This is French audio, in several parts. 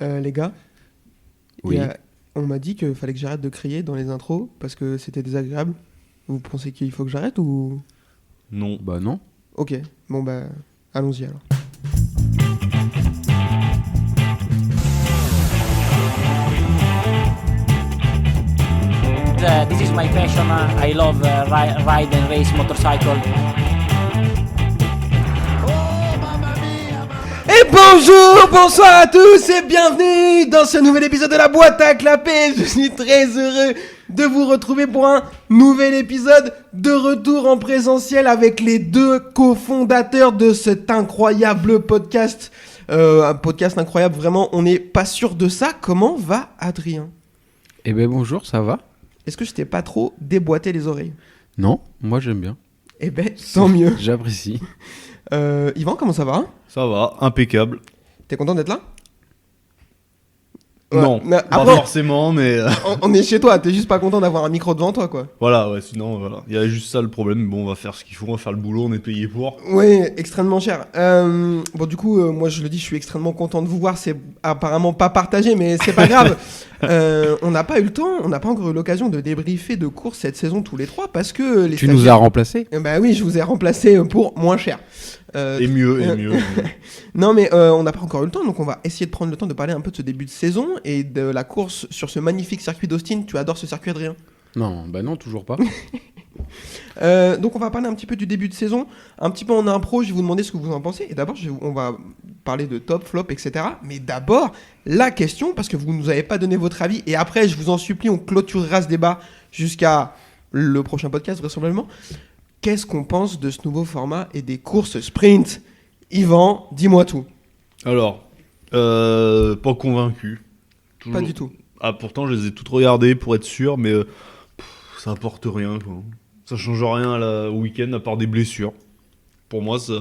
Les gars, Oui. on m'a dit qu'il fallait que j'arrête de crier dans les intros parce que c'était désagréable. Vous pensez qu'il faut que j'arrête ou... Non. Bah non. Ok, bon bah allons-y alors. This is my passion. I love ride and race motorcycle. Et bonjour, bonsoir à tous et bienvenue dans ce nouvel épisode de la boîte à clapper. Je suis très heureux de vous retrouver pour un nouvel épisode de retour en présentiel avec les deux cofondateurs de cet incroyable podcast. Un podcast incroyable, vraiment, on n'est pas sûr de ça. Comment va Adrien ? Eh ben bonjour, ça va ? Est-ce que je t'ai pas trop déboîté les oreilles ? Non, moi j'aime bien. Eh ben, tant mieux. J'apprécie. Yvan, comment ça va ? Ça va, impeccable. T'es content d'être là ? Non, mais pas après, forcément, mais on est chez toi, t'es juste pas content d'avoir un micro devant toi, quoi. voilà, ouais, sinon, voilà. Il y a juste ça le problème. Bon, on va faire ce qu'il faut, on va faire le boulot, on est payé pour. Oui, extrêmement cher. Bon, du coup, moi je le dis, je suis extrêmement content de vous voir. C'est apparemment pas partagé, mais c'est pas grave. On n'a pas eu le temps, on n'a pas encore eu l'occasion de débriefer de course cette saison tous les trois parce que les Tu nous as stagiaires- remplacés ? Bah oui, je vous ai remplacé pour moins cher. Et mieux, et mieux. Non, mais on n'a pas encore eu le temps, donc on va essayer de prendre le temps de parler un peu de ce début de saison et de la course sur ce magnifique circuit d'Austin. Tu adores ce circuit, Adrien ? Non, bah non, toujours pas. Donc on va parler un petit peu du début de saison, un petit peu en impro, je vais vous demander ce que vous en pensez. Et d'abord, on va parler de top, flop, etc. Mais d'abord, la question, parce que vous ne nous avez pas donné votre avis, et après, je vous en supplie, on clôturera ce débat jusqu'à le prochain podcast, vraisemblablement. Qu'est-ce qu'on pense de ce nouveau format et des courses sprint ? Yvan, dis-moi tout. Alors, pas convaincu. Pas du tout. Ah, pourtant, je les ai toutes regardées pour être sûr, mais ça apporte rien, quoi. Ça change rien au week-end, à part des blessures. Pour moi, ça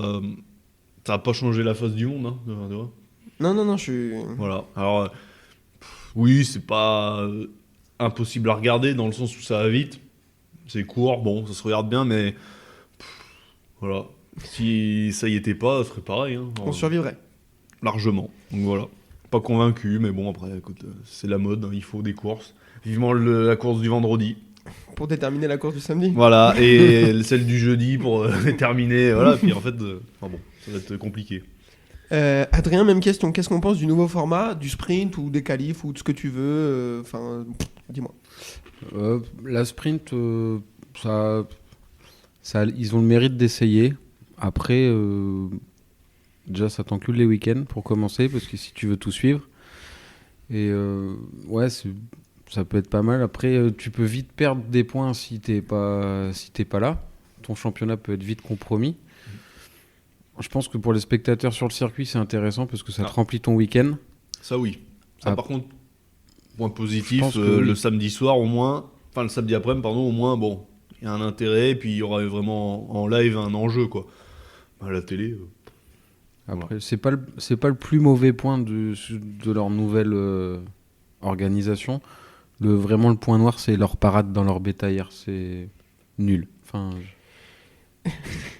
a pas changé la face du monde, hein, tu vois. Non, je suis... Voilà. Alors, oui, c'est pas impossible à regarder dans le sens où ça va vite. C'est court, bon, ça se regarde bien, mais voilà. Si ça y était pas, ça ferait pareil. Hein, On survivrait. largement. Donc voilà. Pas convaincu, mais bon, après, écoute, c'est la mode, hein, il faut des courses. Vivement la course du vendredi. Pour déterminer la course du samedi. Voilà, et celle du jeudi pour terminer. Voilà, puis en fait, enfin bon, ça va être compliqué. Adrien, même question. Qu'est-ce qu'on pense du nouveau format, du sprint ou des qualifs ou de ce que tu veux ? Enfin, dis-moi. La sprint, ils ont le mérite d'essayer. Après, déjà, ça t'encule les week-ends pour commencer, parce que si tu veux tout suivre. Et ouais, ça peut être pas mal. Après, tu peux vite perdre des points si t'es pas là. Ton championnat peut être vite compromis. Je pense que pour les spectateurs sur le circuit, c'est intéressant parce que ça te remplit ton week-end. Ça, oui. Ça, par contre, point Je positif, pense que oui. le samedi soir, au moins, enfin le samedi après-midi, pardon, au moins, bon, il y a un intérêt, et puis il y aura vraiment en live un enjeu, quoi. À la télé. Après, c'est pas le plus mauvais point de leur nouvelle organisation. Vraiment, le point noir, c'est leur parade dans leur bétaillère. C'est nul. Enfin,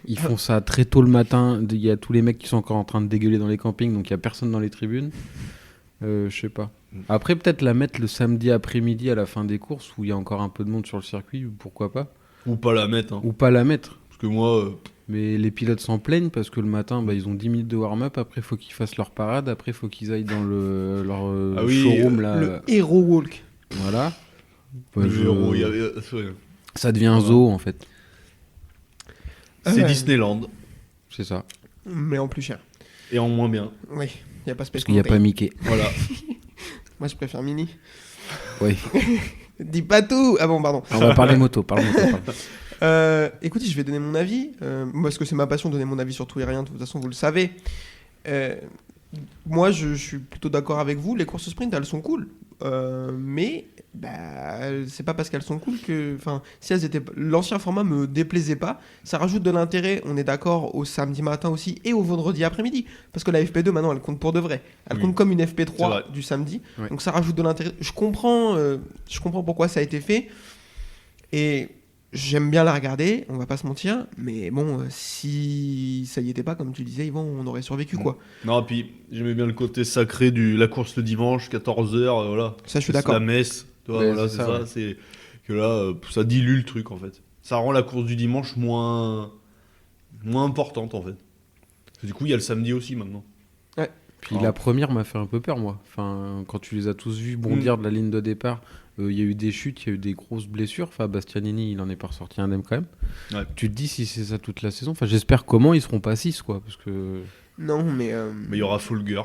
ils font ça très tôt le matin. Il y a tous les mecs qui sont encore en train de dégueuler dans les campings, donc il y a personne dans les tribunes. Je sais pas. Après, peut-être la mettre le samedi après-midi à la fin des courses où il y a encore un peu de monde sur le circuit, pourquoi pas. Ou pas la mettre, hein. Ou pas la mettre. Parce que moi, Mais les pilotes s'en plaignent parce que le matin, ils ont 10 minutes de warm-up. Après, il faut qu'ils fassent leur parade. Après, il faut qu'ils aillent dans leur showroom. Là. Le Hero Walk. Voilà. le héros, il y avait, Ça devient un zoo, en fait. c'est Ouais. Disneyland, C'est ça. Mais en plus cher. et en moins bien. Oui, il n'y a pas Space Parce qu'il n'y a Mountain. pas Mickey. Voilà. Moi, je préfère Mini. Oui. Dis pas tout. Ah bon, pardon. On va parler moto. Pardon. Écoutez, je vais donner mon avis. Parce que c'est ma passion de donner mon avis sur tout et rien. De toute façon, vous le savez. Moi, je suis plutôt d'accord avec vous. Les courses sprint, elles sont cool. Mais c'est pas parce qu'elles sont cool que... Enfin, si elles étaient... L'ancien format me déplaisait pas. Ça rajoute de l'intérêt, on est d'accord, au samedi matin aussi et au vendredi après-midi. Parce que la FP2, maintenant, elle compte pour de vrai. Elle Oui. compte comme une C'est FP3 vrai. du samedi. Ouais. Donc ça rajoute de l'intérêt. Je comprends pourquoi ça a été fait. Et j'aime bien la regarder, on va pas se mentir, mais bon, si ça y était pas, comme tu disais, Yvan, on aurait survécu, quoi. Non, puis j'aimais bien le côté sacré de la course le dimanche, 14h, voilà. Ça, je suis C'est d'accord. la messe, tu vois, Ouais, voilà, c'est c'est ça, ça. ouais. C'est que là, ça dilue le truc, en fait. Ça rend la course du dimanche moins importante, en fait. Parce que du coup, il y a le samedi aussi, maintenant. Puis Oh. la première m'a fait un peu peur, moi. Enfin, quand tu les as tous vus bondir de la ligne de départ, il y a eu des chutes, il y a eu des grosses blessures. Enfin, Bastianini, il en est pas ressorti indemne quand même. Ouais. Tu te dis si c'est ça toute la saison. Enfin, j'espère comment ils seront pas 6, quoi. Parce que. Non, mais... Mais il y aura Folger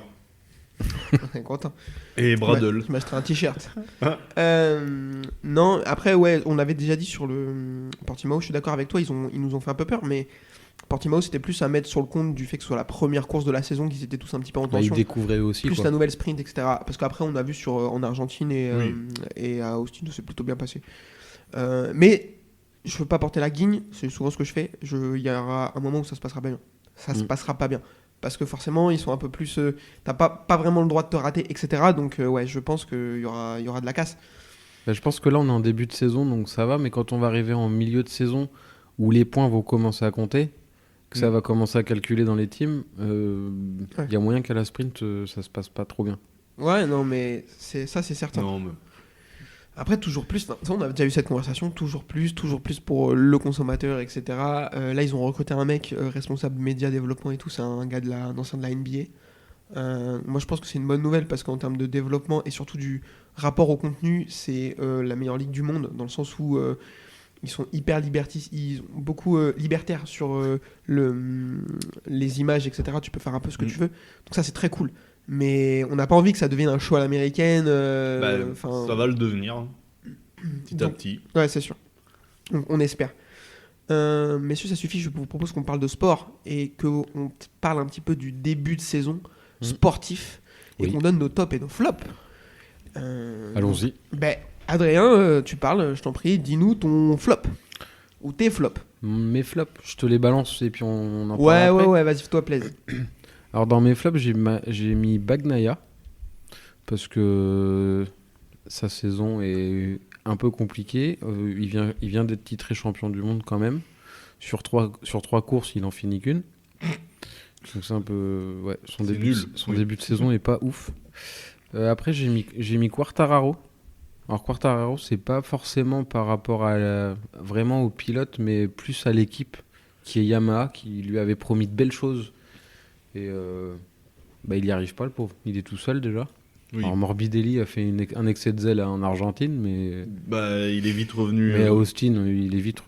on est content. et Bradle. Je m'achèterai un t-shirt. Non, après, ouais, on avait déjà dit sur le Portimao, je suis d'accord avec toi, ils nous ont fait un peu peur, mais Portimao, c'était plus à mettre sur le compte du fait que ce soit la première course de la saison, qu'ils étaient tous un petit peu en Bah, ils tension. découvraient aussi, Plus quoi. la nouvelle sprint, etc. Parce qu'après, on a vu en Argentine Oui. et à Austin, c'est plutôt bien passé. Mais je veux pas porter la guigne, c'est souvent ce que je fais. Il y aura un moment où ça se passera bien. Ça se passera pas bien. Parce que forcément, ils sont un peu plus. T'as pas vraiment le droit de te rater, etc. Donc, ouais, je pense qu'il y aura de la casse. Bah, je pense que là, on est en début de saison, donc ça va. Mais quand on va arriver en milieu de saison, où les points vont commencer à compter, que ça va commencer à calculer dans les teams, il y a moyen qu'à la sprint, ça se passe pas trop bien. Ouais, non, mais c'est certain. Non, mais... Après, toujours plus, ça, on a déjà eu cette conversation, toujours plus pour le consommateur, etc. Là, ils ont recruté un mec responsable média, développement et tout, c'est un gars d'ancien de la NBA. Moi, je pense que c'est une bonne nouvelle parce qu'en termes de développement et surtout du rapport au contenu, c'est la meilleure ligue du monde, dans le sens où ils sont hyper ils sont beaucoup libertaires sur les images, etc. Tu peux faire un peu ce que tu veux. Donc ça, c'est très cool. Mais on n'a pas envie que ça devienne un show à l'américaine. ça va le devenir, hein, petit à petit. Ouais, c'est sûr. On espère. Messieurs, ça suffit. Je vous propose qu'on parle de sport et qu'on parle un petit peu du début de saison sportif et Oui. qu'on donne nos tops et nos flops. Allons-y. Ben, Adrien, tu parles, je t'en prie. Dis-nous ton flop ou tes flops. Mes flops, je te les balance et puis on en parle après. Ouais, vas-y, fais-toi plaisir. Alors dans mes flops, j'ai mis Bagnaia parce que sa saison est un peu compliquée. Il vient d'être titré champion du monde quand même. Sur trois courses, il en finit qu'une. Donc c'est un peu... Ouais, son C'est début, nul. son début de saison est pas ouf. Après, j'ai mis Quartararo. Alors Quartararo, c'est pas forcément par rapport vraiment au pilote, mais plus à l'équipe qui est Yamaha, qui lui avait promis de belles choses. Et il n'y arrive pas, le pauvre. Il est tout seul déjà. Oui. Alors Morbidelli a fait un excès de zèle en Argentine, mais Il est vite revenu. à Austin, il est vite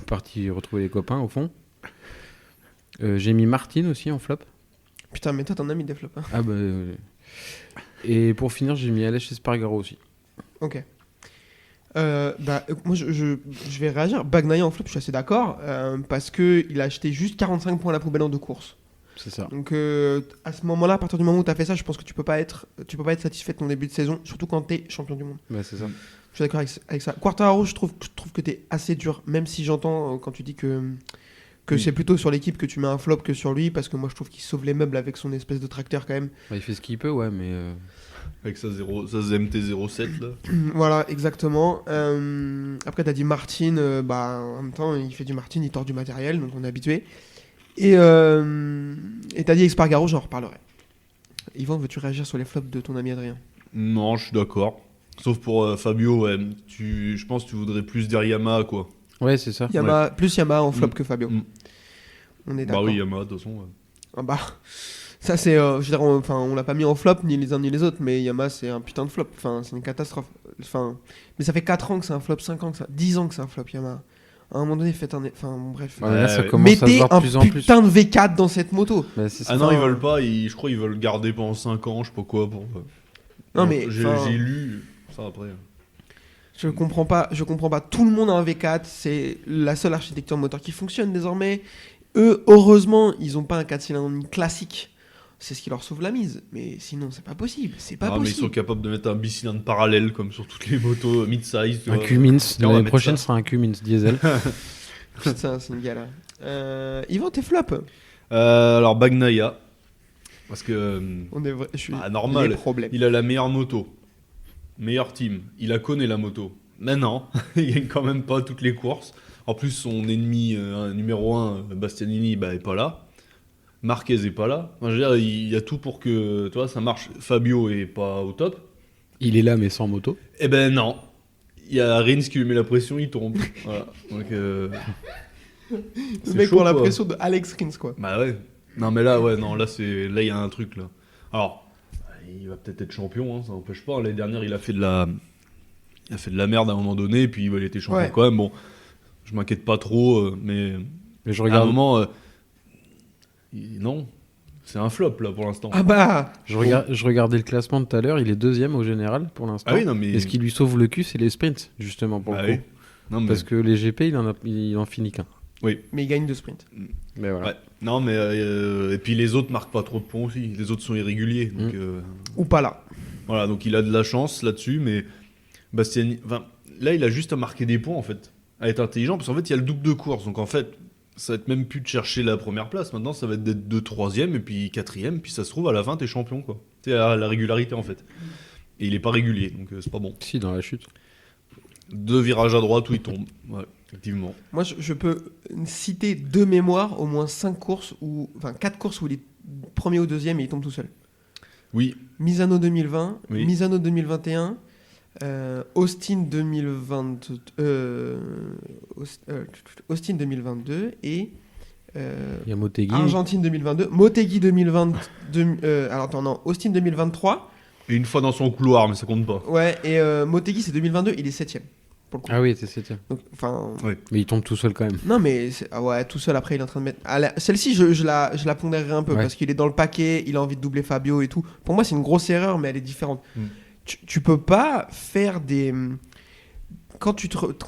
parti retrouver les copains au fond. J'ai mis Martin aussi en flop. Putain, mais toi, t'en as mis des flops. Hein. Ah bah, et pour finir, j'ai mis Aleix Espargaro aussi. Ok. Moi, je vais réagir. Bagnaia en flop, je suis assez d'accord. Parce qu'il a acheté juste 45 points à la poubelle en 2 courses. C'est ça. Donc à ce moment-là, à partir du moment où tu as fait ça, je pense que tu peux pas être satisfait de ton début de saison, surtout quand tu es champion du monde. Bah, c'est ça. Je suis d'accord avec ça. Quartararo, je trouve que tu es assez dur, même si j'entends quand tu dis que c'est plutôt sur l'équipe que tu mets un flop que sur lui, parce que moi je trouve qu'il sauve les meubles avec son espèce de tracteur quand même. Bah, il fait ce qu'il peut, ouais, mais... Avec sa MT-07 là. Voilà, exactement. Après, tu as dit Martin, en même temps, il fait du Martin, il tord du matériel, donc on est habitué. Et t'as dit Espargaro, j'en reparlerai. Yvan, veux-tu réagir sur les flops de ton ami Adrien ? Non, je suis d'accord. Sauf pour Fabio, ouais. Je pense que tu voudrais plus dire Yamaha, quoi. Ouais, c'est ça. Plus Yamaha en flop que Fabio. On est d'accord. Bah oui, Yamaha, de toute façon. Ouais. Ah bah, ça c'est, je veux dire, on l'a pas mis en flop ni les uns ni les autres, mais Yamaha c'est un putain de flop. Enfin, c'est une catastrophe. Enfin, mais ça fait 4 ans que c'est un flop, 5 ans que ça, 10 ans que c'est un flop Yamaha. À un moment donné, faites un, enfin bon, bref. Ouais, là, ça Ouais. commence à se Mettez voir de un plus en plus. putain de V4 dans cette moto. Bah, c'est ça. Ah non, Enfin, ils veulent pas. Je crois qu'ils veulent le garder pendant 5 ans, je sais pas quoi. Non, mais, J'ai enfin- lu ça après. Je comprends pas. Tout le monde a un V4, c'est la seule architecture moteur qui fonctionne désormais. Eux, heureusement, ils ont pas un 4 cylindres classique. C'est ce qui leur sauve la mise. Mais sinon, c'est pas possible. C'est pas Mais ils possible. sont capables de mettre un bicylindre parallèle comme sur toutes les motos mid-size. tu Un vois. Cummins. Tiens, on va L'année mettre prochaine ça. sera un Cummins diesel. Putain, c'est une galère. Yvan, tes flops. Alors Bagnaia. Parce que On est vrai. Je suis normal. les problèmes. Il a la meilleure moto. Meilleur team. Il a connaît la moto. Mais non, il gagne quand même pas toutes les courses. En plus, son ennemi numéro 1, Bastianini, est pas là. Marquez est pas là. Enfin, je veux dire, il y a tout pour que ça marche. Fabio est pas au top. Il est là, mais sans moto. Eh ben non. Il y a Rins qui lui met la pression, il tombe. Voilà. Donc, Le c'est mec chaud, pour la quoi. pression de Alex Rins, quoi. Bah ouais. Non, mais là, ouais, non, là, il y a un truc, là. Alors, il va peut-être être champion, hein, ça n'empêche pas. L'année dernière, il a fait de la merde à un moment donné, et puis il était champion Ouais. quand même. Bon, je m'inquiète pas trop, mais Mais je à un regarde, moment, non, c'est un flop, là, pour l'instant. Ah bah je regardais le classement de tout à l'heure. Il est 2e au général pour l'instant. Ah oui, non, mais... Et ce qui lui sauve le cul, c'est les sprints, justement, pour Bah le oui. coup. Non, mais... Parce que les GP, il en finit qu'un. mais il gagne de sprint. Mais voilà. Ouais. Non, mais... et puis les autres marquent pas trop de points aussi. Les autres sont irréguliers, donc... Ou pas là. Voilà, donc il a de la chance là-dessus, mais Bastiani, enfin, là il a juste à marquer des points en fait, à être intelligent, parce qu'en fait il y a le double de course, donc en fait ça va être même plus de chercher la première place, maintenant ça va être d'être de 3e et puis 4e, puis ça se trouve à la fin t'es champion quoi. C'est la régularité en fait. Et il est pas régulier, donc c'est pas bon. Si, dans la chute. 2 virages à droite où il tombe, ouais, effectivement. Moi, je peux citer de mémoire au moins 4 courses où il est premier ou deuxième et il tombe tout seul. Oui, Misano 2020, Oui. Misano 2021, Austin 2022 et Il y a Motegi. Argentine 2022, Motegi 2022, alors attends, non, Austin 2023, et une fois dans son couloir, mais ça compte pas. ouais, et Motegi c'est 2022, il est 7ème. Pour le coup. Ah oui, c'est 7e. Donc, enfin, Mais il tombe tout seul quand même. non mais ouais, tout seul après il est en train de mettre. Celle-ci je la pondérerai un peu Ouais. parce qu'il est dans le paquet, il a envie de doubler Fabio et tout. Pour moi c'est une grosse erreur mais elle est différente. Tu peux pas faire des. Quand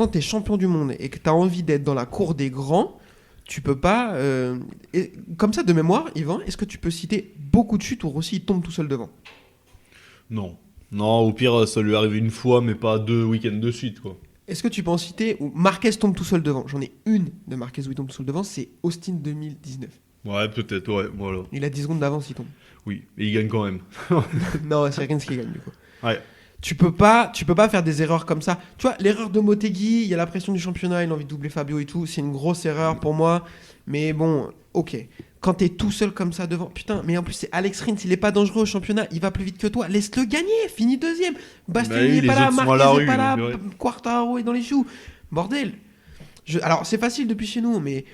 t'es champion du monde et que t'as envie d'être dans la cour des grands, tu peux pas. Comme ça de mémoire, Yvan, est-ce que tu peux citer beaucoup de chutes où Rossi il tombe tout seul devant? Non. Non, au pire ça lui est arrivé une fois, mais pas 2 week-ends de suite quoi. Est-ce que tu peux en citer où Marquez tombe tout seul devant? J'en ai une de Marquez où il tombe tout seul devant, c'est Austin 2019. Ouais, peut-être, ouais, voilà. Il a 10 secondes d'avance, il tombe. Oui, et il gagne quand même. Non, c'est Rins qui gagne du coup. Ouais. Tu peux pas faire des erreurs comme ça. Tu vois, l'erreur de Motegi, il y a la pression du championnat, il a envie de doubler Fabio et tout, c'est une grosse erreur pour moi. Mais bon, ok. Quand t'es tout seul comme ça devant, putain, mais en plus c'est Alex Rins, il est pas dangereux au championnat, il va plus vite que toi, laisse-le gagner, finis deuxième. Bastianini Bah oui, est pas les là, autres sont à la Marquez est rue, pas là, donc, ouais. Quartararo est dans les choux. Bordel. Alors c'est facile depuis chez nous, mais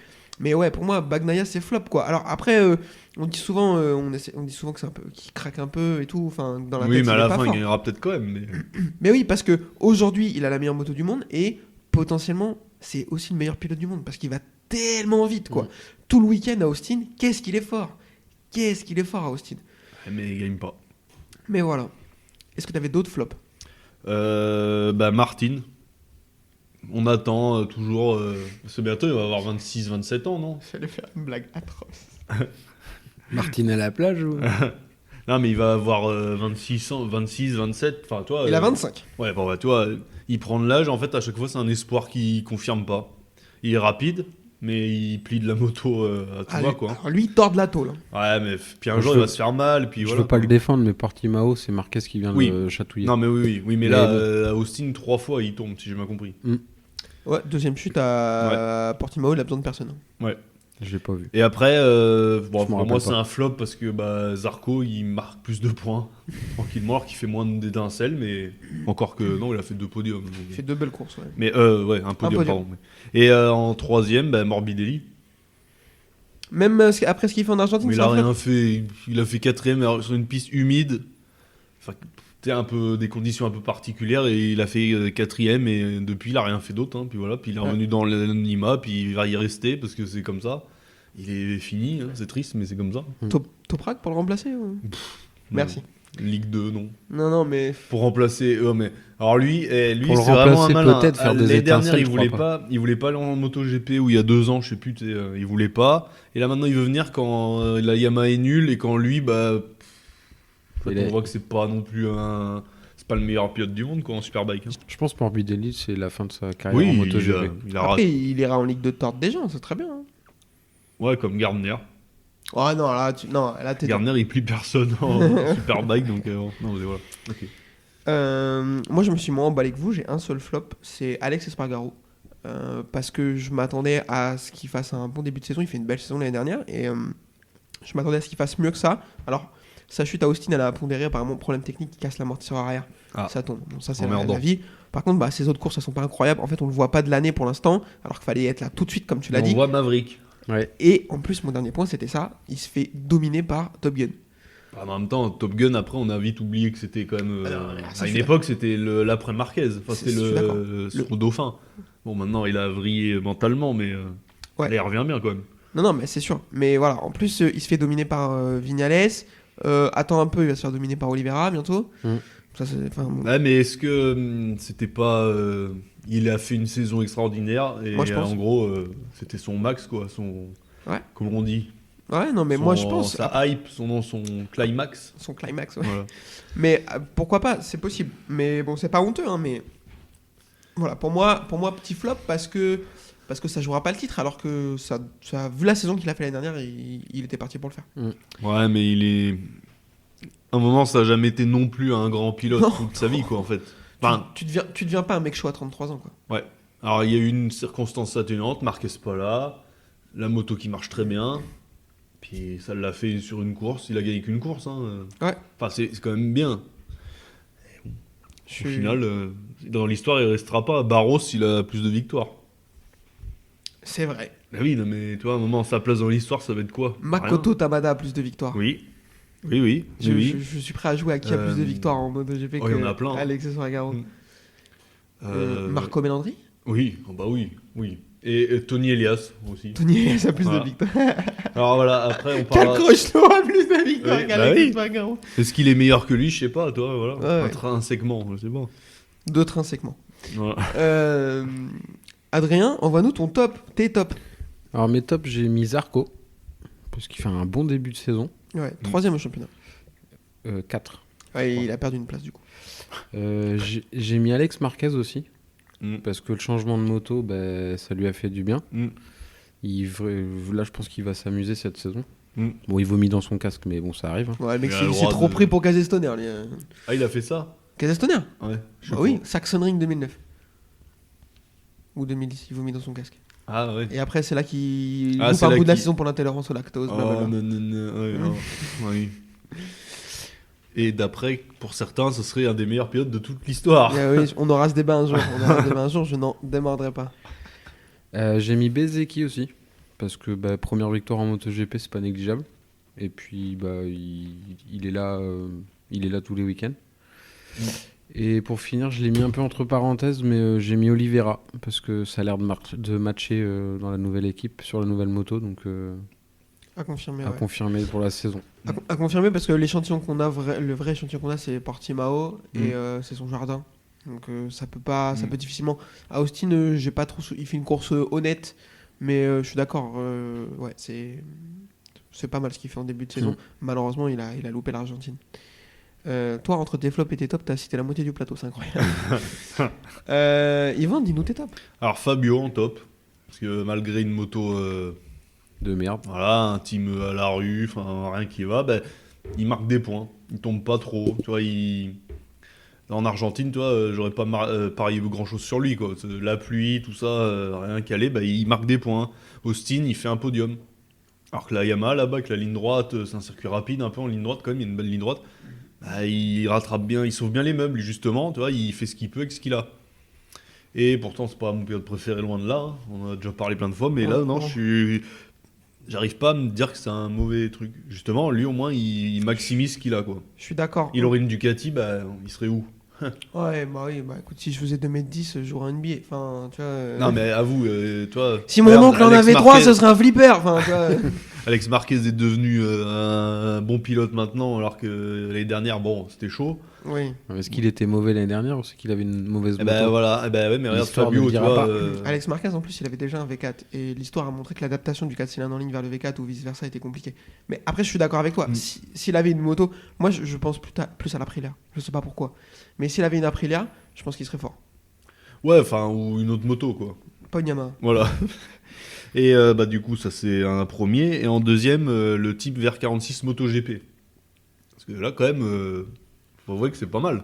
ouais, pour moi, Bagnaia c'est flop quoi. Alors après, on dit souvent que c'est un peu, qu'il craque un peu et tout, enfin dans la Oui, tête, mais à il est la pas fin, fort. il gagnera peut-être quand même. Mais... Mais oui, parce que aujourd'hui, il a la meilleure moto du monde et potentiellement, c'est aussi le meilleur pilote du monde parce qu'il va tellement vite quoi. Tout le week-end à Austin, qu'est-ce qu'il est fort. Qu'est-ce qu'il est fort à Austin. mais il gagne pas. Mais voilà. Est-ce que tu avais d'autres flops? Martin. On attend toujours. Parce que bientôt, il va avoir 26-27 ans, non? J'allais faire une blague atroce. Martine à la plage ou... Non, mais il va avoir 26 ans, 26, 27. Enfin, toi. Il a 25. Ouais, bon, bah, tu vois, il prend de l'âge. En fait, à chaque fois, c'est un espoir qui confirme pas. Il est rapide, mais il plie de la moto à tout va, quoi. Alors lui, il tord de la tôle. Ouais, mais puis un Je jour, veux- il va se faire mal. Puis Je voilà. veux pas le défendre, mais Portimao, c'est Marquez qui vient Oui. le chatouiller. Non, mais oui, mais Mais là, bon. à Austin, 3 fois, il tombe, si j'ai bien compris. Ouais, deuxième chute à Portimao, il a besoin de personne. Je l'ai pas vu. Et après, Je pour m'en moi, rappelle c'est pas. un flop parce que Zarco, il marque plus de points tranquillement, alors qu'il fait moins d'étincelles, mais encore que non, il a fait 2 podiums. donc. Il fait 2 belles courses. Ouais. Mais ouais, un podium, podium. pardon. Et en 3ème, Morbidelli. Même après ce qu'il fait en Argentine, Mais il c'est a un flop. rien fait. Il a fait 4ème sur une piste humide. Enfin, c'était un peu des conditions un peu particulières et il a fait 4ème et depuis il a rien fait d'autre. Hein, puis voilà, puis il est revenu dans l'anonymat, puis il va y rester parce que c'est comme ça. Il est fini, hein, c'est triste, mais c'est comme ça. Toprak pour le remplacer ou... Merci. Non. Ligue 2, non. Non, mais Pour remplacer mais alors lui c'est Pour le vraiment un remplacer, malin. peut-être faire des L'année dernière, étincelles, il voulait pas aller en MotoGP où il y a 2 ans, je sais plus, il voulait pas. Et là maintenant il veut venir quand la Yamaha est nulle et quand lui en fait, on voit que c'est pas non plus c'est pas le meilleur pilote du monde quoi en Superbike. Hein. Je pense que Morbidelli, c'est la fin de sa carrière Oui, en il MotoGP. a après, raté. il ira en Ligue de tordre des gens, c'est très bien. Hein. Ouais, comme Gardner. Oh non, là, t'es. Gardner il plie personne en Superbike donc non mais voilà. Ok. Moi, je me suis moins emballé que vous. J'ai un seul flop, c'est Alex Espargaro. Parce que je m'attendais à ce qu'il fasse un bon début de saison. Il fait une belle saison l'année dernière. Et je m'attendais à ce qu'il fasse mieux que ça. Alors, sa chute à Austin, elle a pondéré apparemment problème technique qui casse l'amortisseur arrière. Ah. Ça tombe. Bon, ça, c'est Emmerdant. la vie. Par contre, ses autres courses, elles sont pas incroyables. En fait, on le voit pas de l'année pour l'instant. Alors qu'il fallait être là tout de suite, comme tu l'as On dit. voit Maverick. Et en plus, mon dernier point, c'était ça. Il se fait dominer par Top Gun. Bah, en même temps, Top Gun, après, on a vite oublié que c'était quand même. ça, À je une suis époque, c'était l'après Marquez. Enfin, C'est- c'était je suis d'accord. son dauphin. Bon, maintenant, il a vrillé mentalement, mais Ouais. là, il revient bien quand même. Non, mais c'est sûr. Mais voilà, en plus, il se fait dominer par Vignales. Attends un peu, il va se faire dominer par Oliveira bientôt. Mm. Ça, bon. Ouais, mais est-ce que c'était pas. Il a fait une saison extraordinaire et Moi, je pense. en gros, c'était son max, quoi. Ouais. Comme on dit. Ouais, non, mais moi, je pense. Sa hype, son climax. Son climax, ouais. Voilà. Mais pourquoi pas, c'est possible. Mais bon, c'est pas honteux, hein, mais. Voilà, pour moi, petit flop parce que ça jouera pas le titre, alors que vu la saison qu'il a fait l'année dernière, il était parti pour le faire. Ouais, mais il est. À un moment, ça n'a jamais été non plus un grand pilote Non. toute sa vie, quoi, en fait. Enfin, Tu deviens pas un mec chaud à 33 ans, quoi. ouais. Alors, il y a eu une circonstance atténuante, Marquez pas là, la moto qui marche très bien, puis ça l'a fait sur une course, il a gagné qu'une course. Hein. Ouais. Enfin, c'est quand même bien. Je Au suis- final, dans l'histoire, il restera pas. Barros, il a plus de victoires. C'est vrai. Ah oui, non, mais tu vois, à un moment, sa place dans l'histoire, ça va être quoi? Makoto Tamada a plus de victoires. Rien. Oui. Je suis prêt à jouer à qui a plus de victoires en MotoGP oh, que il y en a plein. Alex Espargaro. Euh, Marco Melandri. Oui, oh bah oui. Et Tony Elias aussi. Tony Elias a plus Voilà. de victoires. Alors voilà, après on parlera. Calcrochto a plus de victoires Oui, qu'Alex bah oui. Espargaro. Est-ce qu'il est meilleur que lui? Je sais pas, toi, voilà. Ouais. Intrinsèquement, je sais pas. D'intrinsèquement. Voilà. Adrien, envoie-nous ton top. Tes tops. Alors mes tops, j'ai mis Zarco, parce qu'il fait un bon début de saison. Ouais, troisième au championnat. 4. Ouais, il a perdu une place du coup. J'ai mis Alex Marquez aussi, Mm. parce que le changement de moto, ça lui a fait du bien. Mm. Là, je pense qu'il va s'amuser cette saison. Mm. Bon, il vomit dans son casque, mais bon, ça arrive. hein. Ouais, le mec, Il a le il s'est droit trop de- pris pour Kazestoner. Ah, il a fait ça? Kazestoner. Ouais. Bah oui, Saxon Ring 2009. Ou 2010, il vomit dans son casque. Ah ouais. Et après, c'est là qu'il Ah, loupe c'est un là bout de la qu'il- saison pour l'intolérance au lactose. Oh, blablabla. non. Ouais, non. Oui. Et d'après, pour certains, ce serait un des meilleurs pilotes de toute l'histoire. Oui, on aura ce débat un jour. Je n'en démordrai pas. J'ai mis Bezeki aussi, parce que première victoire en MotoGP, c'est pas négligeable. Et puis, il est là tous les week-ends. Et pour finir, je l'ai mis un peu entre parenthèses, mais j'ai mis Oliveira, parce que ça a l'air de matcher dans la nouvelle équipe, sur la nouvelle moto, donc À confirmer. à ouais. confirmer pour la saison. À confirmer parce que l'échantillon qu'on a, le vrai échantillon qu'on a, c'est Portimao et c'est son jardin. Donc ça peut difficilement. À Austin, j'ai pas trop. Il fait une course honnête, mais je suis d'accord. Ouais, c'est pas mal ce qu'il fait en début de saison. Malheureusement, il a loupé l'Argentine. Toi, entre tes flops et tes tops, t'as cité la moitié du plateau, c'est incroyable. Yvan, dis-nous tes tops. Alors Fabio en top. Parce que malgré une moto, De merde. voilà, un team à la rue, enfin rien qui va, il marque des points. Il tombe pas trop. Tu vois, en Argentine, tu vois, j'aurais pas parié grand chose sur lui, quoi. La pluie, tout ça, rien calé, il marque des points. Austin, il fait un podium. Alors que la Yamaha, là-bas, avec la ligne droite, c'est un circuit rapide, un peu en ligne droite, quand même, il y a une belle ligne droite. Il rattrape bien, il sauve bien les meubles, justement, tu vois, il fait ce qu'il peut avec ce qu'il a. Et pourtant, c'est pas mon pilote préféré, loin de là. Hein. On en a déjà parlé plein de fois, mais là, non, j'arrive pas à me dire que c'est un mauvais truc. Justement, lui, au moins, il maximise ce qu'il a, quoi. Je suis d'accord. Il aurait une Ducati, il serait où? Ouais, écoute, si je faisais 2m10, j'aurais un NBA. Enfin, tu vois. Non, mais avoue, toi. Si mon regarde, oncle en Alex avait 3, Marquez- ce serait un flipper. Enfin, tu vois. Alex Marquez est devenu un bon pilote maintenant, alors que l'année dernière, bon, c'était chaud. Oui. Est-ce qu'il était mauvais l'année dernière ou c'est qu'il avait une mauvaise Et moto voilà, ouais, mais regarde L'histoire ne Fabio, le tu dira vois. pas. Alex Marquez, en plus, il avait déjà un V4. Et l'histoire a montré que l'adaptation du 4 cylindres en ligne vers le V4 ou vice-versa était compliquée. Mais après, je suis d'accord avec toi. S'il avait une moto, moi, je pense plus à l'Aprilia. Je sais pas pourquoi. Mais s'il avait une Aprilia, je pense qu'il serait fort. Ouais, enfin, ou une autre moto, quoi. Pas une Yamaha. Voilà. Et du coup, ça c'est un premier. Et en deuxième, le type VR46 MotoGP. Parce que là, quand même, faut avouer que c'est pas mal.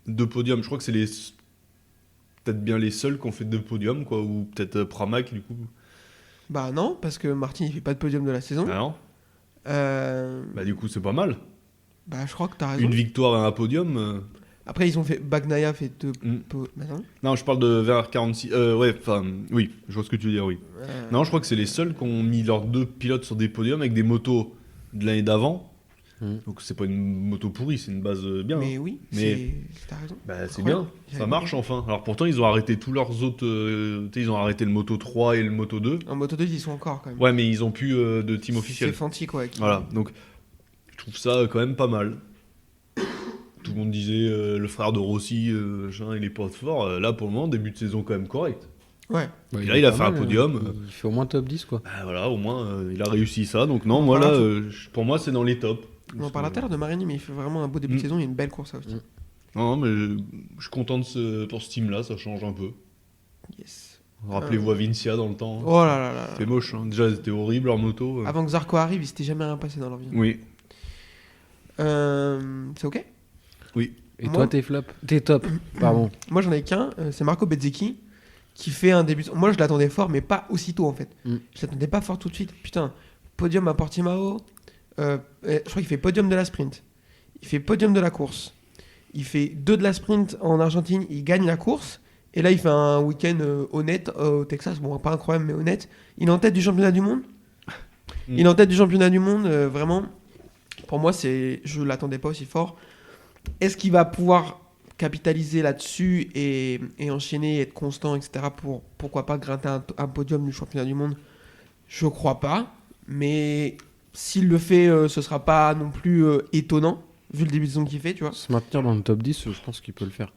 2 podiums. Je crois que c'est peut-être bien les seuls qui ont fait 2 podiums, quoi. Ou peut-être Pramac, du coup. Bah non, parce que Martin il fait pas de podium de la saison. Ah non. Euh, Bah, du coup, c'est pas mal. Bah je crois que t'as raison. Une victoire et un podium. Après ils ont fait Bagnaia fait 2 Mm. Bah non. Non, je parle de vers 46. Ouais, enfin, oui, je vois ce que tu veux dire, oui. Non, je crois que c'est les seuls qui ont mis leurs 2 pilotes sur des podiums avec des motos de l'année d'avant. Donc c'est pas une moto pourrie, c'est une base bien. Mais oui, Mais- t'as raison. Bah, c'est Incroyable. bien, ça marche enfin. Alors pourtant, ils ont arrêté tous leurs autres. Tu sais, ils ont arrêté le Moto 3 et le Moto 2. En Moto 2 ils y sont encore quand même. Ouais, mais ils ont plus de team C'est officiel. Fanti quoi. Voilà, donc je trouve ça quand même pas mal. Tout le monde disait le frère de Rossi, machin, il est pas fort. Là, pour le moment, début de saison quand même correct. Ouais. Bah, Et là, il a est fait pas un mal, podium. Il fait au moins top 10, quoi. Bah, voilà, au moins, il a réussi ça. Donc non, On moi parle là, un pour moi, c'est dans les tops. On en parle tout à l'heure de Marini, mais il fait vraiment un beau début de Mm. saison. Il y a une belle course à Austin. Non, mais je suis content pour ce team-là, ça change un peu. Yes. Rappelez-vous à Vincia dans le temps. Hein. Oh là là là. C'était moche, hein. Déjà, c'était horrible leur moto. Avant que Zarco arrive, il s'était jamais rien passé dans leur vie. Oui. C'est ok. Et Moi- toi, tes flops Tes tops, pardon. Moi j'en ai qu'un, c'est Marco Bezzecchi qui fait un début. Moi je l'attendais fort, mais pas aussitôt en fait. Mm. Je l'attendais pas fort tout de suite. Putain, podium à Portimao. Je crois qu'il fait podium de la sprint. Il fait podium de la course. Il fait 2 de la sprint en Argentine. Il gagne la course. Et là il fait un week-end honnête au Texas. Bon, pas incroyable, mais honnête. Il est en tête du championnat du monde. Mm. Il est en tête du championnat du monde, vraiment. Pour moi, je l'attendais pas aussi fort. Est-ce qu'il va pouvoir capitaliser là-dessus et enchaîner, être constant, etc. pour, pourquoi pas, grimper un podium du championnat du monde? Je crois pas. Mais s'il le fait, ce sera pas non plus étonnant, vu le début de saison qu'il fait, tu vois. Se maintenir dans le top 10, je pense qu'il peut le faire.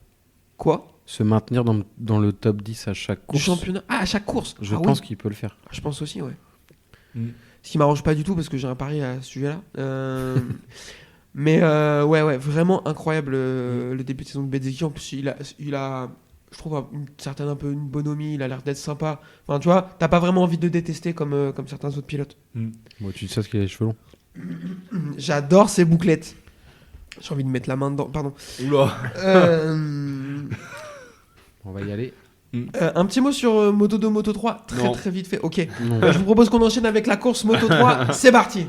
Quoi? Se maintenir dans le top 10 à chaque Du course, championnat? Ah, à chaque course. je Ah pense oui. qu'il peut le faire. Je pense aussi, ouais. Mm. Ce qui m'arrange pas du tout parce que j'ai un pari à ce sujet-là. Mais ouais, vraiment incroyable le début de saison de Bezzecchi. En plus, il a je trouve, une certaine un peu une bonhomie. Il a l'air d'être sympa. Enfin, tu vois, t'as pas vraiment envie de le détester comme certains autres pilotes. Bon, tu sais ce qu'il a les cheveux longs. J'adore ses bouclettes. J'ai envie de mettre la main dedans. Pardon. Oula. On va y aller. Un petit mot sur Moto 2, Moto 3. Très Non. très vite fait. Ok. Non. Je vous propose qu'on enchaîne avec la course Moto 3. C'est parti.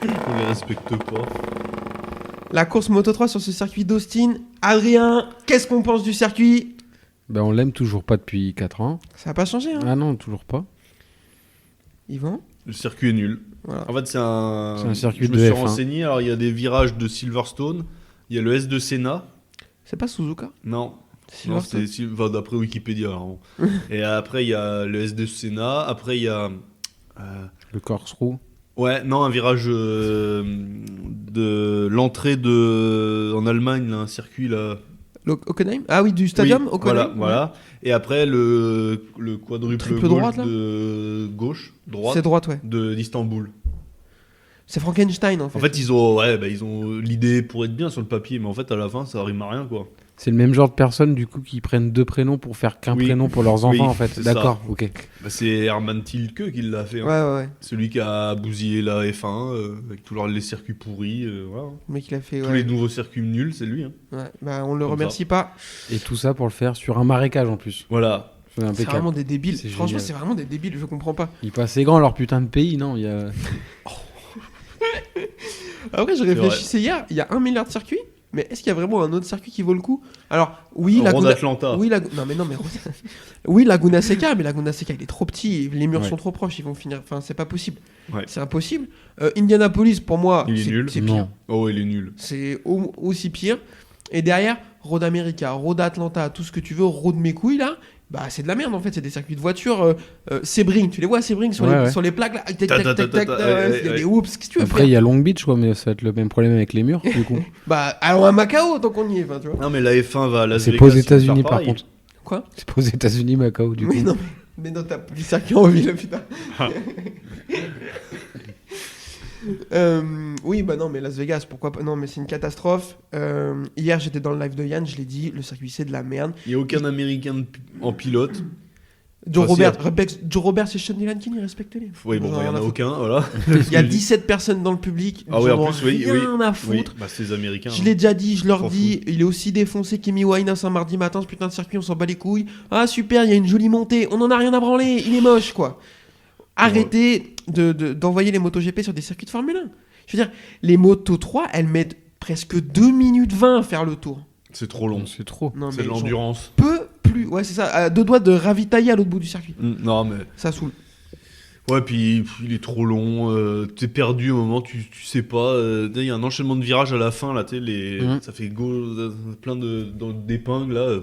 On les respecte pas. La course Moto 3 sur ce circuit d'Austin. Adrien, qu'est-ce qu'on pense du circuit? Ben, on l'aime toujours pas depuis 4 ans. Ça n'a pas changé, hein, Ah non, toujours pas. Yvan? Le circuit est nul. Voilà. En fait, c'est un circuit je de me suis F1. renseigné. Alors, il y a des virages de Silverstone. Il y a le S de Senna. C'est pas Suzuka? Non. Non, Silverstone. enfin, d'après Wikipédia. Alors bon. Et après, il y a le S de Senna. Après, il y a. Le corkscrew. Ouais, non, un virage de l'entrée en Allemagne, là, un circuit là. Hockenheim? Ah oui, du stadium Oui, Hockenheim. voilà. Et après, le quadruple Triple gauche droite, là droite C'est droite, ouais. d'Istanbul. C'est Frankenstein, en fait. En fait, ils ont l'idée pour être bien sur le papier, mais en fait, à la fin, ça rime à rien, quoi. C'est le même genre de personnes du coup qui prennent 2 prénoms pour faire qu'un Oui. prénom pour leurs enfants Oui, en fait. c'est D'accord, ok. Bah, c'est Hermann Tilke qui l'a fait. hein. Ouais. Celui qui a bousillé la F1 avec tous les circuits pourris. Voilà. Le mec, il a fait. Tous Ouais. les nouveaux circuits nuls, c'est lui. hein. Ouais. Bah, on le Comme remercie pas. Et tout ça pour le faire sur un marécage en plus. Voilà. C'est C'est impeccable. vraiment des débiles. C'est Franchement, génial. c'est vraiment des débiles. Je comprends pas. Ils passent assez grand leur putain de pays, non il y a... Après, je vrai. réfléchissais hier. Il y a 1 milliard de circuits. Mais est-ce qu'il y a vraiment un autre circuit qui vaut le coup? Alors, oui, Ronde Laguna... Atlanta. Oui, non, mais oui, Laguna Seca, mais Laguna Seca, il est trop petit. Les murs Ouais. sont trop proches. Ils vont finir. Enfin, c'est pas possible. Ouais. C'est impossible. Indianapolis, pour moi, Il est nul. c'est Non. pire. Oh, il est nul. C'est aussi pire. Et derrière, Road America, Road Atlanta, tout ce que tu veux, Road mes couilles là, bah c'est de la merde en fait. C'est des circuits de voiture. Sebring, tu les vois Sebring sur, Ouais. sur les plaques là. Tac, tac, Ta, ta, tac, ta, tac, ta, tac, ouais, il y a ouais. des whoops. Qu'est-ce que tu veux Après faire? il y a Long Beach quoi, mais ça va être le même problème avec les murs du coup. Bah allons à Macao tant qu'on y est. Enfin, tu vois. Non, mais la F1 va à Las C'est Vegas. pas aux ils vont faire États-Unis par pareil. contre. Quoi? C'est pas aux États-Unis Macao du coup. Oui, non, mais non, t'as des circuits en ville, putain. Oui, bah non, mais Las Vegas, pourquoi pas? Non, mais c'est une catastrophe. Hier, j'étais dans le live de Yann, je l'ai dit, le circuit c'est de la merde. Il n'y a aucun Américain en pilote. Joe Enfin, Robert et Sean Dylan Kinney, respectez-les. Oui, bon, Ils en ont il y en rien a à foutre. aucun, voilà. Il y a 17 personnes dans le public. Ah ils oui, en en ont plus, oui, rien à oui, foutre. bah, c'est les Américains. Je l'ai déjà dit, je leur S'en dis, il est aussi défoncé qu'Amy Winehouse un mardi matin, ce putain de circuit, on s'en bat les couilles. Ah super, il y a une jolie montée, on en a rien à branler, il est moche quoi. Arrêtez d'envoyer les MotoGP sur des circuits de Formule 1. Je veux dire, les Moto 3, elles mettent presque 2 minutes 20 à faire le tour. C'est trop long. C'est trop. Non, C'est mais de l'endurance. j'en peux plus. Ouais, c'est ça, à deux doigts de ravitailler à l'autre bout du circuit. Non, mais. Ça saoule. Ouais, puis il est trop long. T'es perdu au moment, tu sais pas. Il y a un enchaînement de virages à la fin, là, ça fait plein d'épingles, là.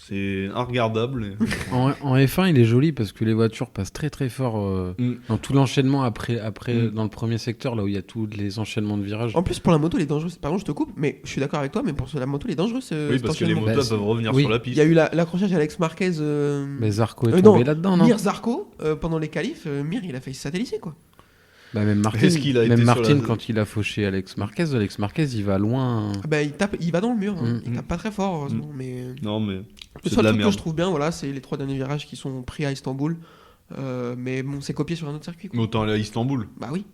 C'est regardable. En F1, il est joli parce que les voitures passent très très fort dans tout l'enchaînement après dans le premier secteur, là où il y a tous les enchaînements de virages. En plus, pour la moto, elle est dangereuse. Pardon, je te coupe, mais je suis d'accord avec toi, mais pour la moto, elle est dangereuse. Oui, parce que les motos Bah, peuvent revenir oui. sur la Il piste. y a eu l'accrochage Alex Marquez. Mais Zarco est non, tombé là-dedans, non? Mir Zarco, pendant les qualifs, Mir, il a failli se satelliser, quoi. Bah, même Est-ce qu'il a été sur Martin, la- quand il a fauché Alex Marquez, il va loin. Ah bah, il va dans le mur. Hein. Il Mm. tape pas très fort, heureusement. Mais Non, mais. le C'est seul de la truc que merde. je trouve bien, voilà, c'est les 3 derniers virages qui sont pris à Istanbul. Mais bon, c'est copié sur un autre circuit, quoi. Mais autant aller à Istanbul. Bah oui.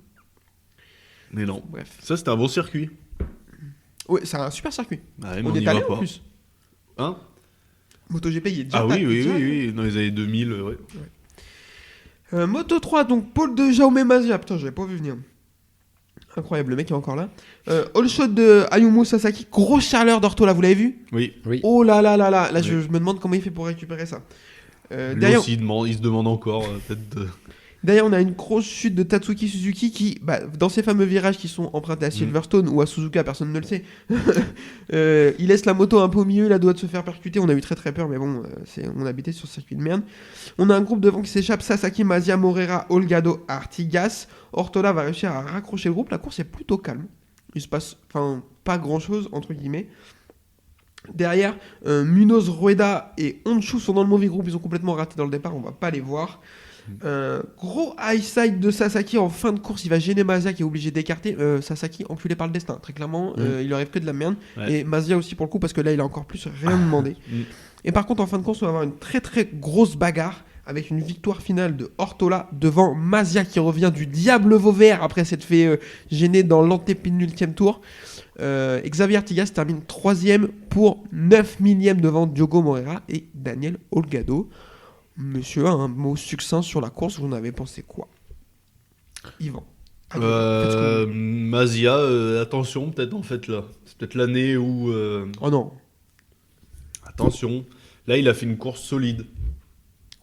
Mais non. Bref. Ça, c'était un bon circuit. Ouais, c'est un super circuit. Ah, mais On on n'y est va allé pas. en plus. Hein? MotoGP, il est déjà Ah oui, oui, déjà- oui, oui. Dans les années 2000, ouais. Moto 3, donc Paul de Jaume Mazia. Putain, j'avais pas vu venir. Incroyable, le mec est encore là. All shot de Ayumu Sasaki. Grosse chaleur d'Ortola, vous l'avez vu? Oui. Oui. Oh là là là là. Là, Oui. je me demande comment il fait pour récupérer ça. Lui Derrière, aussi, il se demande encore, peut-être. derrière, on a une grosse chute de Tatsuki Suzuki qui, dans ces fameux virages qui sont empruntés à Silverstone ou à Suzuka, personne ne le sait, il laisse la moto un peu au milieu, il a doit de se faire percuter. On a eu très très peur, mais bon, on habitait sur ce circuit de merde. On a un groupe devant qui s'échappe, Sasaki, Mazia, Morera, Olgado, Artigas. Ortola va réussir à raccrocher le groupe. La course est plutôt calme. Il se passe pas grand chose, entre guillemets. Derrière, Munoz, Rueda et Honshu sont dans le mauvais groupe. Ils ont complètement raté dans le départ. On va pas les voir. Gros high side de Sasaki en fin de course. Il va gêner Mazia qui est obligé d'écarter. Sasaki enculé par le destin. Très clairement, il lui arrive que de la merde. Ouais. Et Mazia aussi pour le coup parce que là, il a encore plus rien demandé. Et par contre, en fin de course, on va avoir une très très grosse bagarre avec une victoire finale de Ortola devant Mazia qui revient du diable Vauvert après s'être fait gêner dans l'antépénultième tour. Xavier Artigas termine 3ème pour 9 millièmes devant Diogo Moreira et Daniel Olgado. Monsieur, un mot succinct sur la course, vous en avez pensé quoi? Yvan. Faites ce que vous voulez. Mazia, attention, peut-être en fait là. C'est peut-être l'année où. Oh non. Attention. Là, il a fait une course solide.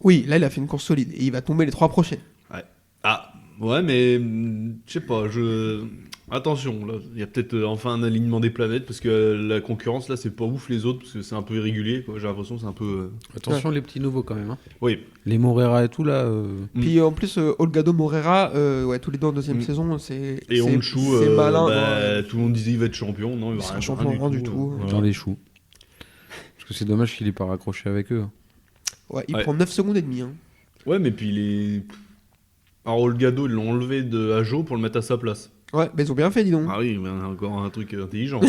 Oui, là il a fait une course solide et il va tomber les 3 prochaines. Ah, ouais, mais. Je sais pas, attention, là. Il y a peut-être enfin un alignement des planètes parce que la concurrence là, c'est pas ouf les autres parce que c'est un peu irrégulier, quoi. J'ai l'impression que c'est un peu. Attention, les petits nouveaux quand même. Hein. Oui. Les Morera et tout là. Puis en plus, Olgado Moreira, ouais, tous les deux en deuxième saison, c'est Et Honshu, c'est malin. tout le monde disait il va être champion. Non, il va C'est rien un faire, champion rien du tout. Voilà. Dans les choux. Parce que c'est dommage qu'il ait pas raccroché avec eux. Ouais, il Ouais. prend 9 secondes et demie. Hein. Ouais, mais puis les. Alors, Olgado, ils l'ont enlevé de Ajo pour le mettre à sa place. Ouais, mais ils ont bien fait, dis donc. Ah oui, mais encore un truc intelligent.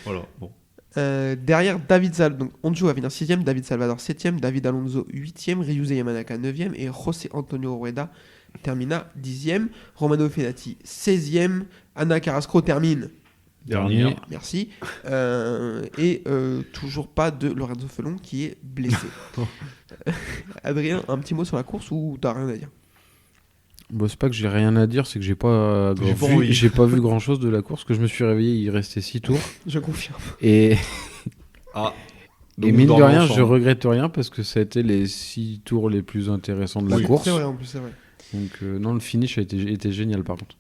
Voilà, bon. Derrière David Salvador, donc Honshu va finir 6ème, David Salvador 7ème, David Alonso 8ème, Ryuze Yamanaka 9ème et José Antonio Rueda termina 10ème, Romano Fenati 16ème, Anna Carrasco termine, Dernière. merci, et toujours pas de Lorenzo Felon qui est blessé. Adrien, un petit mot sur la course ou t'as rien à dire? Bon, c'est pas que j'ai rien à dire, c'est que j'ai pas vu grand chose de la course. Que je me suis réveillé, il restait 6 tours. Je confirme. Et Ah. Et Donc, mine dans de rien, l'ensemble. je regrette rien parce que ça a été les 6 tours les plus intéressants de la Oui, course. C'est vrai, en plus, c'est vrai. Donc non, le finish a été génial par contre.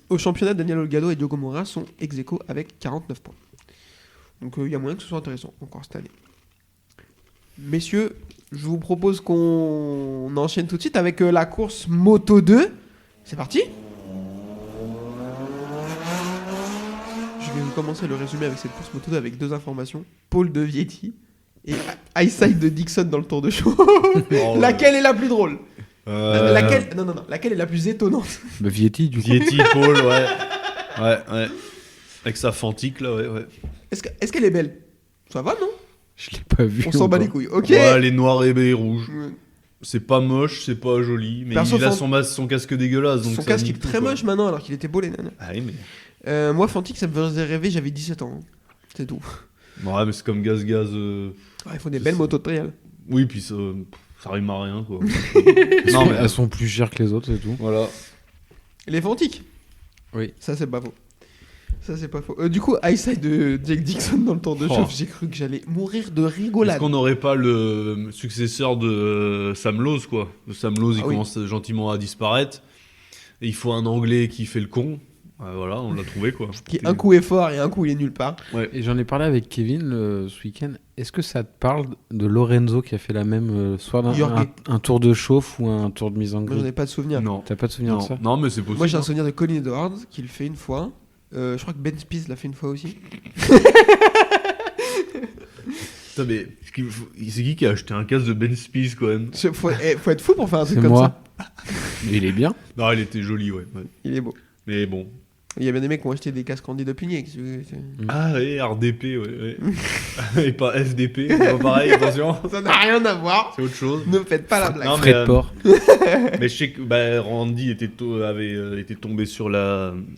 Au championnat, Daniel Olgado et Diogo Moreira sont ex-aequo avec 49 points. Donc il y a moyen que ce soit intéressant encore cette année. Messieurs, je vous propose qu'on enchaîne tout de suite avec la course Moto 2. C'est parti. Je vais vous commencer le résumé avec cette course Moto 2 avec 2 informations. Paul de Vietti et Highside de Dixon dans le tour de show. Oh, Laquelle est la plus drôle? Euh, Laquelle est la plus étonnante? Bah, Vietti, du coup. Vietti, Paul, ouais. Ouais. Avec sa fantique, là, ouais. Est-ce qu'elle est belle? Ça va, non? Je l'ai pas vu. On s'en bat encore. les couilles. Ok. Ouais, les noirs et les rouges. C'est pas moche, c'est pas joli, mais Perso, il a Fant- son casque dégueulasse. Donc Son ça casque est nique tout, très quoi. moche maintenant alors qu'il était beau les nanas. Ah oui, mais. Moi, Fantic, ça me faisait rêver, j'avais 17 ans. C'est tout. Ouais, mais c'est comme Gaz. Ouais, il faut des belles motos de trial. Oui, puis ça rime à rien, quoi. Non, mais mais- elles sont plus chères que les autres, c'est tout. Voilà. Les Fantic. Oui. Ça, c'est pas faux. Ça, c'est pas faux. Du coup, Eyesight de Jake Dixon dans le tour de Oh. chauffe, j'ai cru que j'allais mourir de Est-ce rigolade. qu'on n'aurait pas le successeur de Sam Lowe, quoi? Sam Lowe, il Ah oui. commence gentiment à disparaître. Et il faut un Anglais qui fait le con. Voilà, on l'a trouvé, quoi. Qui un coup est fort et un coup il est nulle part. Et j'en ai parlé avec Kevin ce week-end. Est-ce que ça te parle de Lorenzo qui a fait la même soit Jorge. un tour de chauffe ou un tour de mise en Moi, j'en ai grille? pas de souvenir. Non. T'as pas de souvenir de Non. ça? Non, mais c'est possible. Moi, j'ai un souvenir de Colin Edwards qui le fait une fois. Je crois que Ben Spies l'a fait une fois aussi. Putain, mais c'est qui a acheté un casque de Ben Spies, quand même? Faut être fou pour faire un truc C'est comme moi. ça. Il est bien. Non, il était joli, ouais. Il est beau. Mais bon. Il y a bien des mecs qui ont acheté des casques Andy de Pugnier. Ah, oui, RDP, ouais. Et pas FDP, c'est pas pareil, attention. Ça n'a rien à voir. C'est autre chose. Ne faites pas la blague. Non, Frais de mais, port. Mais je sais que Randy avait été tombé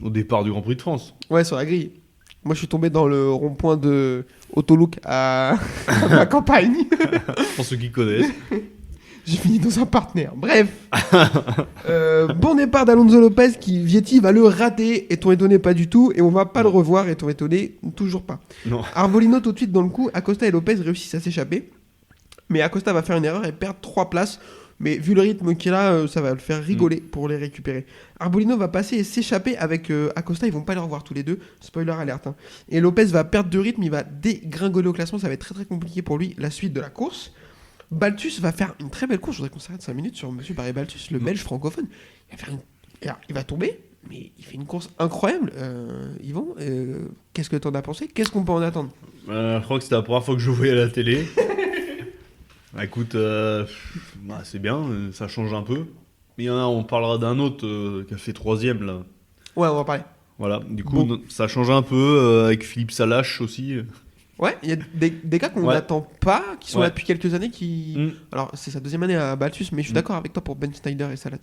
au départ du Grand Prix de France. Ouais, sur la grille. Moi, je suis tombé dans le rond-point de Autolook à ma campagne. Pour ceux qui connaissent. J'ai fini dans un partenaire. Bref. Bon départ d'Alonso Lopez qui, Vietti, va le rater. Est-on étonné? Pas du tout. Et on va pas le revoir. Est-on étonné? Toujours pas. Non. Arbolino tout de suite dans le coup. Acosta et Lopez réussissent à s'échapper. Mais Acosta va faire une erreur et perdre 3 places. Mais vu le rythme qu'il a, ça va le faire rigoler pour les récupérer. Arbolino va passer et s'échapper avec Acosta. Ils vont pas les revoir tous les deux. Spoiler alerte. Hein. Et Lopez va perdre de rythme. Il va dégringoler au classement. Ça va être très très compliqué pour lui la suite de la course. Baltus va faire une très belle course. Je voudrais qu'on s'arrête 5 minutes sur Monsieur Barry Baltus, le Belge francophone. Il va tomber, mais il fait une course incroyable. Yvon, qu'est-ce que t'en as pensé? Qu'est-ce qu'on peut en attendre? Je crois que c'était la première fois que je voyais à la télé. Écoute, c'est bien, ça change un peu. Mais il y en a, on parlera d'un autre qui a fait 3ème là. Ouais, on va en parler. Voilà, du coup, Bon. ça change un peu avec Philippe Salache aussi. Ouais, il y a des gars qu'on Ouais. n'attend pas, qui sont Ouais. là depuis quelques années, qui... Mm. Alors, c'est sa 2e année à Baltus, mais je suis d'accord avec toi pour Ben Snyder et Salah.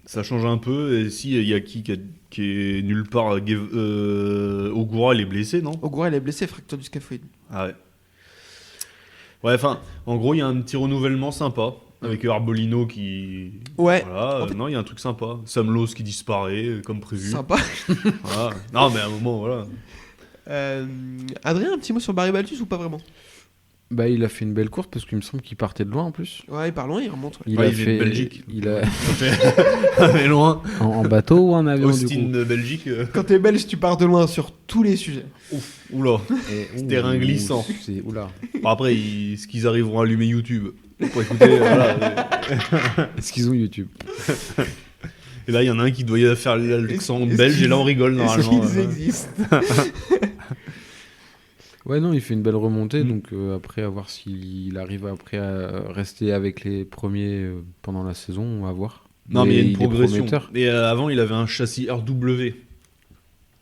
Ça change un peu. Et si, il y a qui est nulle part. Ogura, il est blessé, non? Ogura, il est blessé, fracture du scaphoïde. Ah ouais. Ouais, enfin, en gros, il y a un petit renouvellement sympa. Avec Arbolino qui. Ouais, Voilà, en fait- non, il y a un truc sympa. Sam Lowe qui disparaît, comme prévu. sympa. Voilà. Non, mais à un moment, voilà. Adrien, un petit mot sur Barry Baltus ou pas vraiment? Bah, il a fait une belle course parce qu'il me semble qu'il partait de loin en plus. Ouais, parlons, il remonte. Ouais. Il Ouais, a il vient de fait. Belgique. Il a Mais loin. en bateau ou en avion du Austin, coup. Belgique. Quand t'es belge, tu pars de loin sur tous les sujets. Ouf, oula. Terrain glissant. Oula. Bon, après, est-ce qu'ils arriveront à allumer YouTube pour écouter voilà. Est-ce qu'ils ont YouTube? Et là, il y en a un qui doit faire l'accent Est-ce belge, qu'ils- et là, on rigole Est-ce normalement. qu'ils existent? Ouais, non, il fait une belle remontée, Mm. donc après, à voir s'il arrive après à rester avec les premiers pendant la saison, on va voir. Non, mais il y a une est progression. prometteur. Et avant, il avait un châssis RW.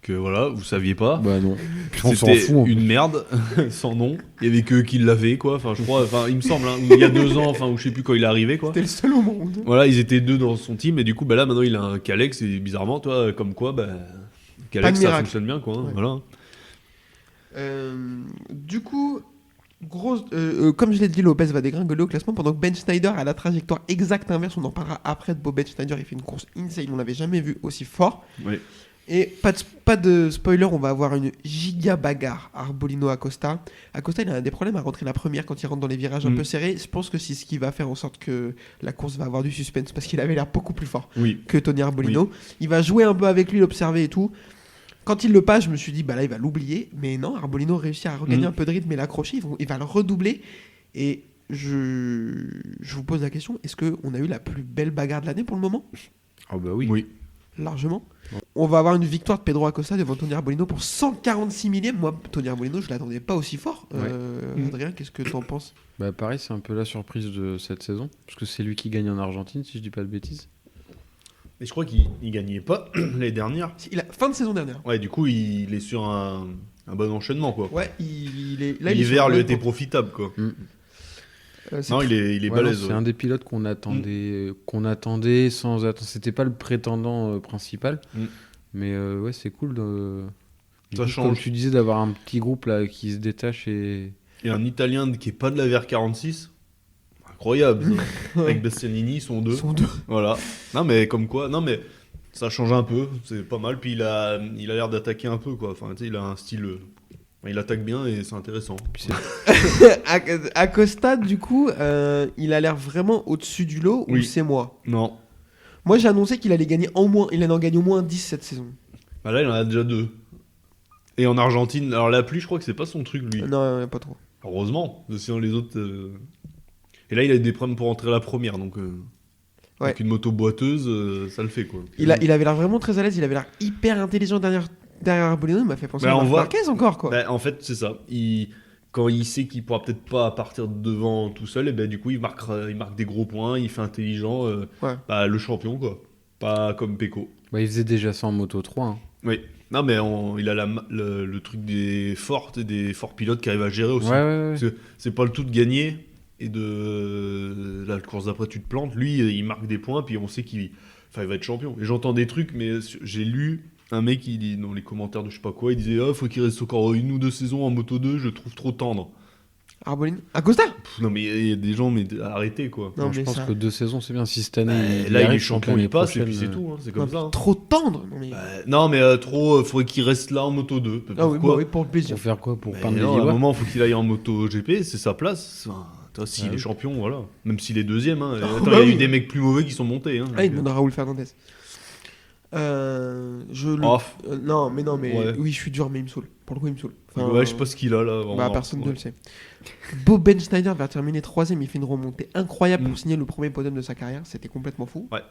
Que voilà, vous saviez pas. Bah non. On s'en C'était fout. en une plus. merde, sans nom. Il y avait que eux qui l'avaient, quoi. Enfin, je crois, enfin, il me semble, hein, il y a 2 ans, enfin, ou je sais plus quand il est arrivé, quoi. T'es le seul au monde. Voilà, ils étaient 2 dans son team, et du coup, bah là, maintenant, il a un Calex, et bizarrement, toi, comme quoi, bah, Pas Calex, de ça miracle. fonctionne bien, quoi. Hein, Ouais. Voilà. Du coup, comme je l'ai dit, Lopez va dégringoler au classement pendant que Ben Snyder a la trajectoire exacte inverse. On en parlera après de Bob. Ben Snyder. Il fait une course insane. On l'avait jamais vu aussi fort. Oui. Et pas de spoiler, on va avoir une giga bagarre Arbolino Acosta. Acosta, il a des problèmes à rentrer la première quand il rentre dans les virages un Mm. peu serrés. Je pense que c'est ce qui va faire en sorte que la course va avoir du suspense parce qu'il avait l'air beaucoup plus fort Oui. que Tony Arbolino. Il va jouer un peu avec lui, l'observer et tout. Quand il le passe, je me suis dit, bah là, il va l'oublier. Mais non, Arbolino réussit à regagner Mm. un peu de rythme et l'accrocher. Il va le redoubler. Et je vous pose la question, est-ce qu'on a eu la plus belle bagarre de l'année pour le moment? Ah bah oui. Oui. Largement. On va avoir une victoire de Pedro Acosta devant Tony Arbolino pour 146 millième. Moi, Tony Arbolino, je l'attendais pas aussi fort. Adrien, qu'est-ce que t'en penses? Bah pareil, c'est un peu la surprise de cette saison. Parce que c'est lui qui gagne en Argentine, si je dis pas de bêtises. Et je crois qu'il gagnait pas l'année dernière. Il a fin de saison dernière. Ouais, du coup, il est sur un bon enchaînement, quoi. Ouais, il est là. il est L'hiver sur lui le était point. profitable, quoi. Non, il est Ouais, balèze. non, c'est ouais. un des pilotes qu'on attendait sans attendre. C'était pas le prétendant principal, Mm. mais ouais, c'est cool. Du Ça coup, change. comme tu disais, d'avoir un petit groupe là qui se détache et Et un Italien qui est pas de la VR46. Incroyable. ça. Avec Bastianini, ils sont deux. Ils sont deux. Voilà. Non, mais comme quoi. Non, mais ça change un peu. C'est pas mal. Puis il a l'air d'attaquer un peu, quoi. Enfin, tu sais, il a un style. Il attaque bien et c'est intéressant. puis c'est- Acosta, du coup, il a l'air vraiment au-dessus du lot ou Oui. c'est moi? Non. Moi, j'ai annoncé qu'il allait gagner il en gagne au moins 10 cette saison. Bah là, il en a déjà 2. Et en Argentine, alors la pluie, je crois que c'est pas son truc, lui. Non, pas trop. Heureusement. Sinon, les autres. Et là, il a des problèmes pour rentrer à la première. Donc, Ouais. avec une moto boiteuse, ça le fait, quoi. Il avait l'air vraiment très à l'aise, il avait l'air hyper intelligent derrière Arbolino, il m'a fait penser Bah, à on Marc voit- Marquez encore, quoi. Bah, en fait, c'est ça. Quand il sait qu'il pourra peut-être pas partir de devant tout seul, et ben du coup, il marque des gros points, il fait intelligent. Ouais. Bah, le champion, quoi. Pas comme Pecco. bah, il faisait déjà ça en Moto 3. Hein. Oui. Non, mais il a le truc des fortes et des forts pilotes qui arrivent à gérer aussi. Ouais, ouais, ouais. Parce que c'est pas le tout de gagner et de la course d'après tu te plantes. Lui, il marque des points, puis on sait qu'il va être champion. Et j'entends des trucs, mais j'ai lu un mec qui dit dans les commentaires de je sais pas quoi, il disait faut qu'il reste encore 1 ou 2 saisons en Moto 2, je le trouve trop tendre. Arbolino Acosta Non, mais il y a des gens, mais arrêtez quoi. Non, je mais pense ça- que 2 saisons, c'est bien. Si cette année, Là, il il arrive, est champion, l'année il passe, et puis prochaine, c'est tout. C'est comme Non, ça. hein. Trop tendre non, mais... Non, mais trop, faudrait qu'il reste là en Moto 2. Ah oui, Pourquoi bah oui, pour le plaisir. Pour faire quoi? Pour Mais peindre les non, à un livoires. moment, faut qu'il aille en moto GP, c'est sa place. Enfin, toi, s'il Ah est oui. champion, voilà. Même s'il est deuxième. Hein. Ah, Attends, bah il y a eu oui. des mecs plus mauvais qui sont montés. Hein, Ah, il donc, demande à Raoul Fernandez. Off. Non, mais Ouais. oui, je suis dur, mais il me saoule. Pour le coup, il me saoule. Enfin, ouais, je sais pas ce qu'il a là. Bah, vraiment. personne ne Ouais. le sait. Bob Ben Schneider va terminer 3ème. Il fait une remontée incroyable Mm. pour signer le premier podium de sa carrière. C'était complètement fou. Ouais.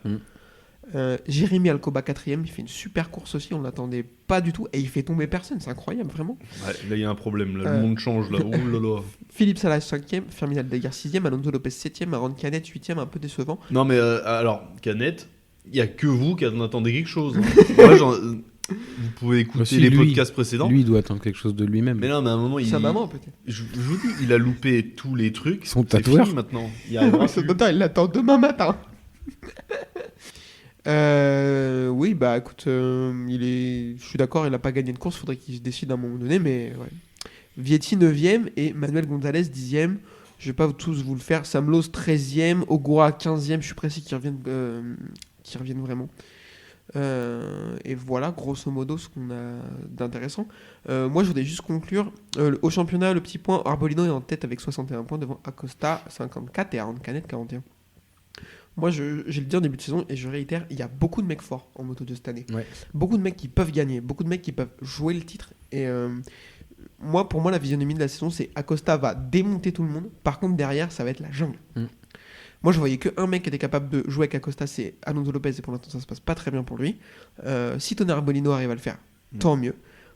Jérémy Alcoba 4ème. Il fait une super course aussi. On l'attendait pas du tout. Et il fait tomber personne. C'est incroyable, vraiment. Ouais, là, il y a un problème. Là. Euh. Le monde change là. Oh là là. Philippe Salah 5ème. Fermin Aldeguer 6ème. Alonso Lopez 7ème. Aaron Canet 8ème. Un peu décevant. Non, mais alors, Canet, il y a que vous qui en attendez quelque chose. hein. Moi, vous pouvez écouter Aussi, les lui. podcasts précédents. Lui, il doit attendre quelque chose de lui-même. Mais non, mais à un moment, Sa maman, peut-être. je vous dis, il a loupé tous les trucs. Son C'est tatoueur. fini maintenant. Il y arrivera Ce plus. docteur, il l'attend demain matin. Oui, bah écoute, je suis d'accord, il a pas gagné de course, faudrait qu'il se décide à un moment donné, mais ouais. Vietti 9ème et Manuel Gonzalez 10ème. Je vais pas tous vous le faire. Sam Lowe 13ème, Ogura 15ème. Je suis pressé qu'ils reviennent vraiment. Et voilà, grosso modo, ce qu'on a d'intéressant. Moi, je voudrais juste conclure. Au championnat, le petit point, Arbolino est en tête avec 61 points devant Acosta 54 et Aaron Canet 41. Moi, j'ai le dit en début de saison et je réitère, il y a beaucoup de mecs forts en Moto 2 cette année. Ouais. Beaucoup de mecs qui peuvent gagner, beaucoup de mecs qui peuvent jouer le titre. Et pour moi, la physionomie de la saison, c'est Acosta va démonter tout le monde. Par contre, derrière, ça va être la jungle. Mm. Moi, je voyais qu'un mec qui était capable de jouer avec Acosta, c'est Alonso Lopez, et pour l'instant, ça se passe pas très bien pour lui. Si Tony Arbolino arrive à le faire, tant mieux.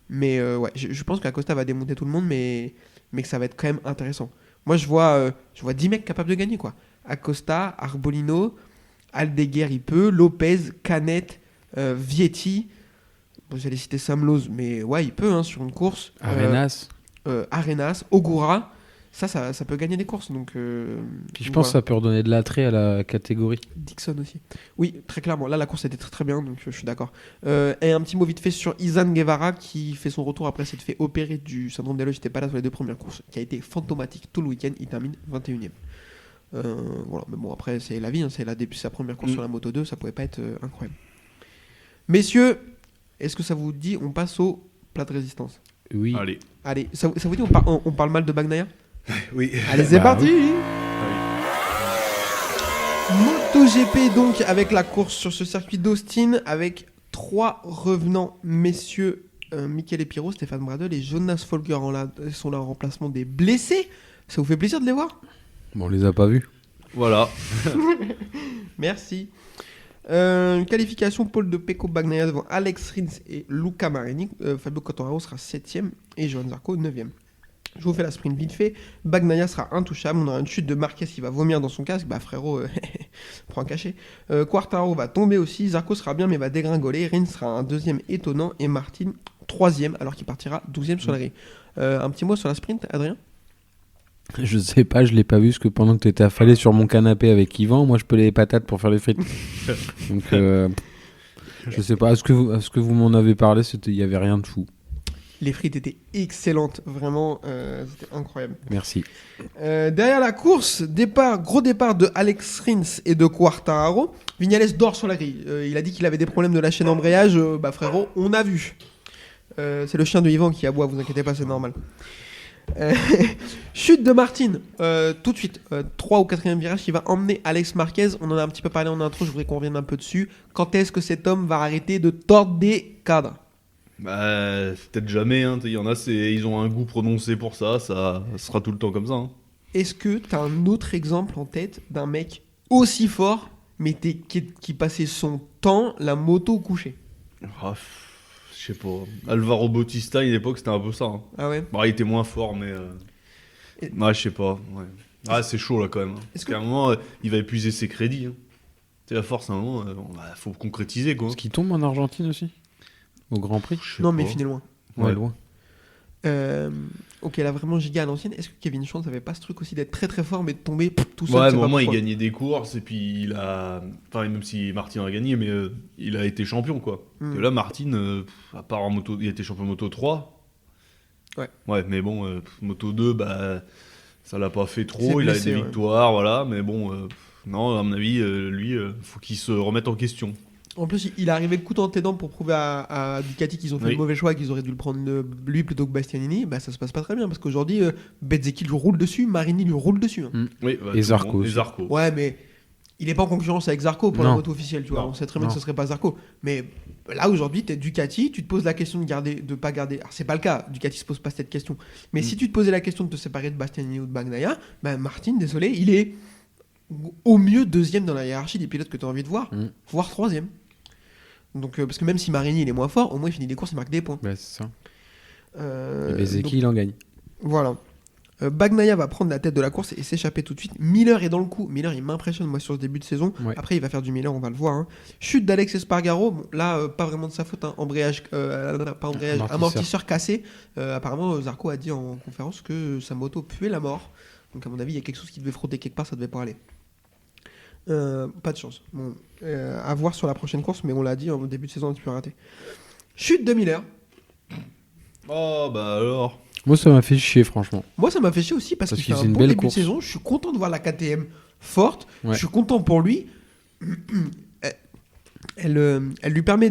Mais ouais, je pense qu'Acosta va démonter tout le monde, mais que ça va être quand même intéressant. Moi, je vois 10 mecs capables de gagner, quoi. Acosta, Arbolino, Aldeguer, il peut, Lopez, Canet, Vietti. Bon, j'allais citer Sam Lowe, mais ouais, il peut, hein, sur une course. Arenas. Arenas, Ogura. Ça peut gagner des courses. Donc, Puis je pense que ça peut redonner de l'attrait à la catégorie. Dixon aussi. Oui, très clairement. Là, la course était très très bien, donc je suis d'accord. Et un petit mot vite fait sur Izan Guevara qui fait son retour après s'être fait opérer du syndrome d'Ehlers. Il n'était pas là sur les 2 premières courses, qui a été fantomatique tout le week-end. Il termine 21ème. Voilà, mais bon, après, c'est la vie. Hein, c'est sa première course sur la Moto 2. Ça pouvait pas être incroyable. Messieurs, est-ce que ça vous dit on passe au plat de résistance? Oui. Allez. Ça vous dit on parle mal de Bagnaia? Oui. Allez, c'est Bah parti. MotoGP donc avec la course sur ce circuit d'Austin avec 3 revenants messieurs, Michele Pirro, Stéphane Bradl et Jonas Folger sont là en remplacement des blessés. Ça vous fait plaisir de les voir? Bon, on les a pas vus. Voilà. Merci. Qualification, pole de Pecco Bagnaia devant Alex Rins et Luca Marini. Fabio Quartararo sera 7ème et Johan Zarco 9ème. Je vous fais la sprint vite fait. Bagnaia sera intouchable. On aura une chute de Marquez qui va vomir dans son casque. Bah frérot, prends un cachet. Quartararo va tomber aussi. Zarco sera bien mais va dégringoler. Rins sera un 2ème étonnant. Et Martin 3ème alors qu'il partira 12ème sur la grille. Un petit mot sur la sprint, Adrien? Je sais pas, je l'ai pas vu parce que pendant que t'étais affalé sur mon canapé avec Yvan, moi je pelais les patates pour faire les frites. Donc je sais pas, à ce que vous m'en avez parlé, il y avait rien de fou. Les frites étaient excellentes, vraiment, c'était incroyable. Merci. Derrière la course, gros départ de Alex Rins et de Quartararo. Vignales dort sur la grille. Il a dit qu'il avait des problèmes de la chaîne d'embrayage. Frérot, on a vu. C'est le chien de Yvan qui aboie, vous inquiétez pas, c'est normal. Chute de Martin, tout de suite, 3 ou 4e virage qui va emmener Alex Marquez. On en a un petit peu parlé en intro, je voudrais qu'on revienne un peu dessus. Quand est-ce que cet homme va arrêter de tordre des cadres? Bah, peut-être jamais. Hein. Il y en a, ils ont un goût prononcé pour ça. Ça sera tout le temps comme ça. Hein. Est-ce que tu as un autre exemple en tête d'un mec aussi fort, mais qui passait son temps la moto couchée? Ah, je sais pas. Alvaro Bautista, à une époque, c'était un peu ça. Hein. Ah ouais? Bon, il était moins fort, mais. Je sais pas. Ouais. Ah, c'est chaud là quand même. Hein. Parce qu'à un moment, il va épuiser ses crédits. Hein. C'est la force, à un moment, faut concrétiser quoi. Est-ce qu'il tombe en Argentine aussi? Au Grand Prix? Non, mais finit loin. Ouais, loin. Ok, là vraiment giga à l'ancienne. Est-ce que Kevin Schwantz avait pas ce truc aussi d'être très très fort mais de tomber tout seul? Ouais, c'est mais pas au moins il pourquoi. gagnait des courses et puis il a. Enfin, même si Martin a gagné, mais il a été champion quoi. Et là, Martin, à part en moto, il a été champion moto 3. Ouais. Ouais, mais bon, moto 2, bah. Ça l'a pas fait C'est trop, il a blessé, des ouais. victoires, voilà, mais bon, non, à mon avis, lui, faut qu'il se remette en question. En plus, il est arrivé le couteau entre les dents pour prouver à Ducati qu'ils ont fait Oui. le mauvais choix et qu'ils auraient dû le prendre lui plutôt que Bastianini. Bah, ça se passe pas très bien parce qu'aujourd'hui, Bezzecchi lui roule dessus, Marini lui roule dessus. Hein. Oui, Et Zarco aussi. Et Zarco. Ouais, mais il est pas en concurrence avec Zarco pour Non. la moto officielle, tu vois. Non. On sait très bien Non. que ce serait pas Zarco. Mais là, aujourd'hui, t'es Ducati, tu te poses la question de pas garder. Alors, c'est pas le cas, Ducati se pose pas cette question. Mais si tu te posais la question de te séparer de Bastianini ou de Bagnaia, bah, Martin, désolé, il est au mieux 2e dans la hiérarchie des pilotes que tu as envie de voir, voire 3e. Donc, parce que même si Marini il est moins fort, au moins il finit des courses, il marque des points. Bah, c'est ça. Euh, Et Bezzecchi, donc, il en gagne. voilà. Bagnaia va prendre la tête de la course et s'échapper tout de suite. Miller est dans le coup. Miller, il m'impressionne moi sur ce début de saison. Ouais. Après, il va faire du Miller, on va le voir. Hein. Chute d'Alex Espargaro. Bon, là, pas vraiment de sa faute. Hein. Embrayage, pas embrayage, amortisseur cassé. Apparemment, Zarco a dit en conférence que sa moto puait la mort. Donc, à mon avis, il y a quelque chose qui devait frotter quelque part, ça devait pas aller. Pas de chance. Bon, à voir sur la prochaine course, mais on l'a dit en début de saison, un petit peu raté. Chute de Miller. Oh, bah alors. Moi, ça m'a fait chier, franchement. Moi, ça m'a fait chier aussi parce Parce qu'il fait qu'il faisait un une bon belle début course. de saison. Je suis content de voir la KTM forte. Ouais. Je suis content pour lui. Elle lui permet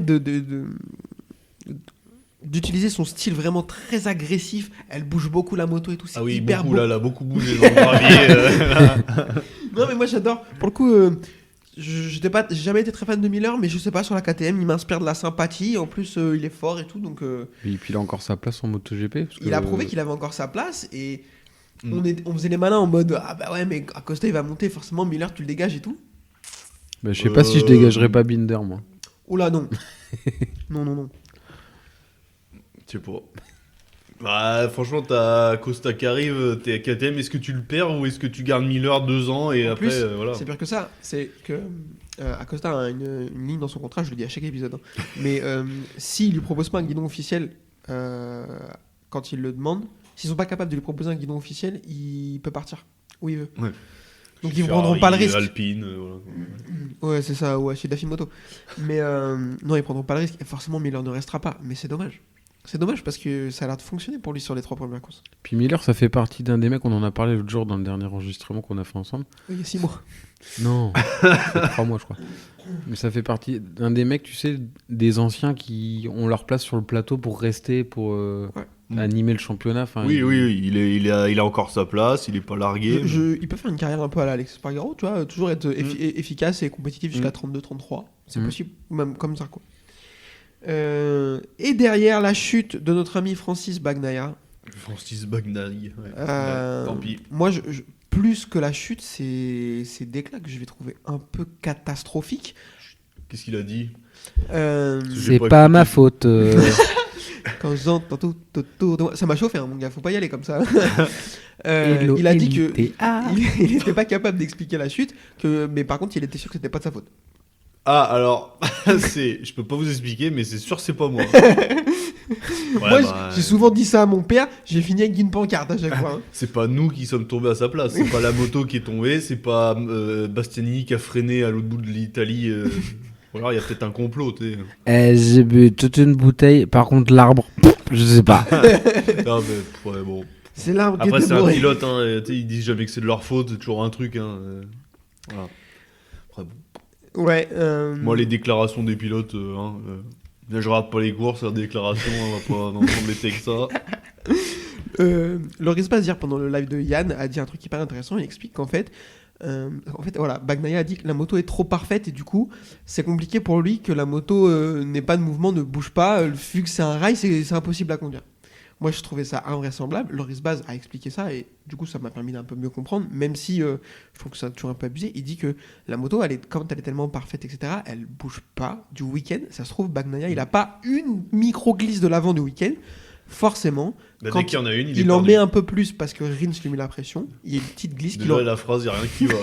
d'utiliser son style vraiment très agressif. Elle bouge beaucoup la moto et tout. C'est Ah oui, hyper beaucoup, beau. là, elle a beaucoup bougé dans le gravier. Non, mais moi, j'adore. Pour le coup, j'ai jamais été très fan de Miller, mais je sais pas, sur la KTM, il m'inspire de la sympathie. En plus, il est fort et tout. Donc, Et puis il a encore sa place en MotoGP. Parce il que- a prouvé qu'il avait encore sa place. Et on faisait les malins en mode ah bah ouais, mais Acosta il va monter, forcément, Miller, tu le dégages et tout. Bah, je sais pas si je dégagerais pas Binder, moi. Oh là, non. non. Je sais pas. Bah, franchement, t'as Costa qui arrive, t'es à KTM, est-ce que tu le perds ou est-ce que tu gardes Miller 2 ans et En après, plus, voilà. c'est pire que ça. C'est que Acosta a une ligne dans son contrat, je le dis à chaque épisode. Hein. Mais s'il lui propose pas un guidon officiel quand il le demande, s'ils sont pas capables de lui proposer un guidon officiel, il peut partir où il veut. Ouais. Donc ils ne Ferrari, prendront pas le risque. Alpine, voilà. Ouais, c'est ça, ouais, chez Dafimoto. Mais non, ils prendront pas le risque. Et forcément, Miller ne restera pas. Mais c'est dommage. C'est dommage parce que ça a l'air de fonctionner pour lui sur les 3 premières courses. Puis Miller, ça fait partie d'un des mecs, on en a parlé l'autre jour dans le dernier enregistrement qu'on a fait ensemble. Oui, il y a 6 mois. Non, c'est 3 mois, je crois. Mais ça fait partie d'un des mecs, tu sais, des anciens qui ont leur place sur le plateau pour rester, pour animer le championnat. Enfin, Oui, il a encore sa place, il est pas largué. Il peut faire une carrière un peu à la Alex Espargaro, tu vois, toujours être efficace et compétitif jusqu'à 32-33. C'est possible, même comme Zarco. Et derrière la chute de notre ami Francis Bagnaia. Francis Bagnaia. Ouais. Tant pis. Moi, plus que la chute, c'est déclats que je vais trouver un peu catastrophiques. Qu'est-ce qu'il a dit c'est pas ma faute. Quand j'entends tout autour de moi. Ça m'a chauffé, hein, mon gars, faut pas y aller comme ça. Hello, il a dit que LITA. il n'était pas capable d'expliquer la chute, mais par contre, il était sûr que c'était pas de sa faute. Ah, alors, je peux pas vous expliquer, mais c'est sûr que c'est pas moi. Moi, j'ai souvent dit ça à mon père, j'ai fini avec une pancarte à chaque fois. Hein. C'est pas nous qui sommes tombés à sa place, c'est pas la moto qui est tombée, c'est pas Bastianini qui a freiné à l'autre bout de l'Italie. Ou alors il y a peut-être un complot, tu sais. J'ai bu toute une bouteille, par contre l'arbre, je sais pas. Non, mais ouais, bon. C'est l'arbre qui Après, était c'est un bourré. pilote, hein, tu sais, ils disent jamais que c'est de leur faute, c'est toujours un truc. Hein, voilà. Après, bon. Ouais. Moi, les déclarations des pilotes, là, je rate pas les courses, leurs déclarations, on va pas en embêter que ça. Loris Baz, hier, pendant le live de Yann, a dit un truc hyper intéressant. Il explique qu'en fait, voilà, Bagnaia a dit que la moto est trop parfaite et du coup, c'est compliqué pour lui que la moto n'ait pas de mouvement, ne bouge pas. Vu que c'est un rail, c'est impossible à conduire. Moi, je trouvais ça invraisemblable. Loris Baz a expliqué ça et du coup, ça m'a permis d'un peu mieux comprendre, même si je trouve que ça a toujours un peu abusé. Il dit que la moto, quand elle est tellement parfaite, etc., elle bouge pas du week-end. Ça se trouve, Bagnaia, il a pas une micro-glisse de l'avant du week-end. Forcément, Bah, quand dès qu'il y en a une, il en met un peu plus parce que Rins lui met la pression, il y a une petite glisse Déjà, la phrase, il a rien qui va.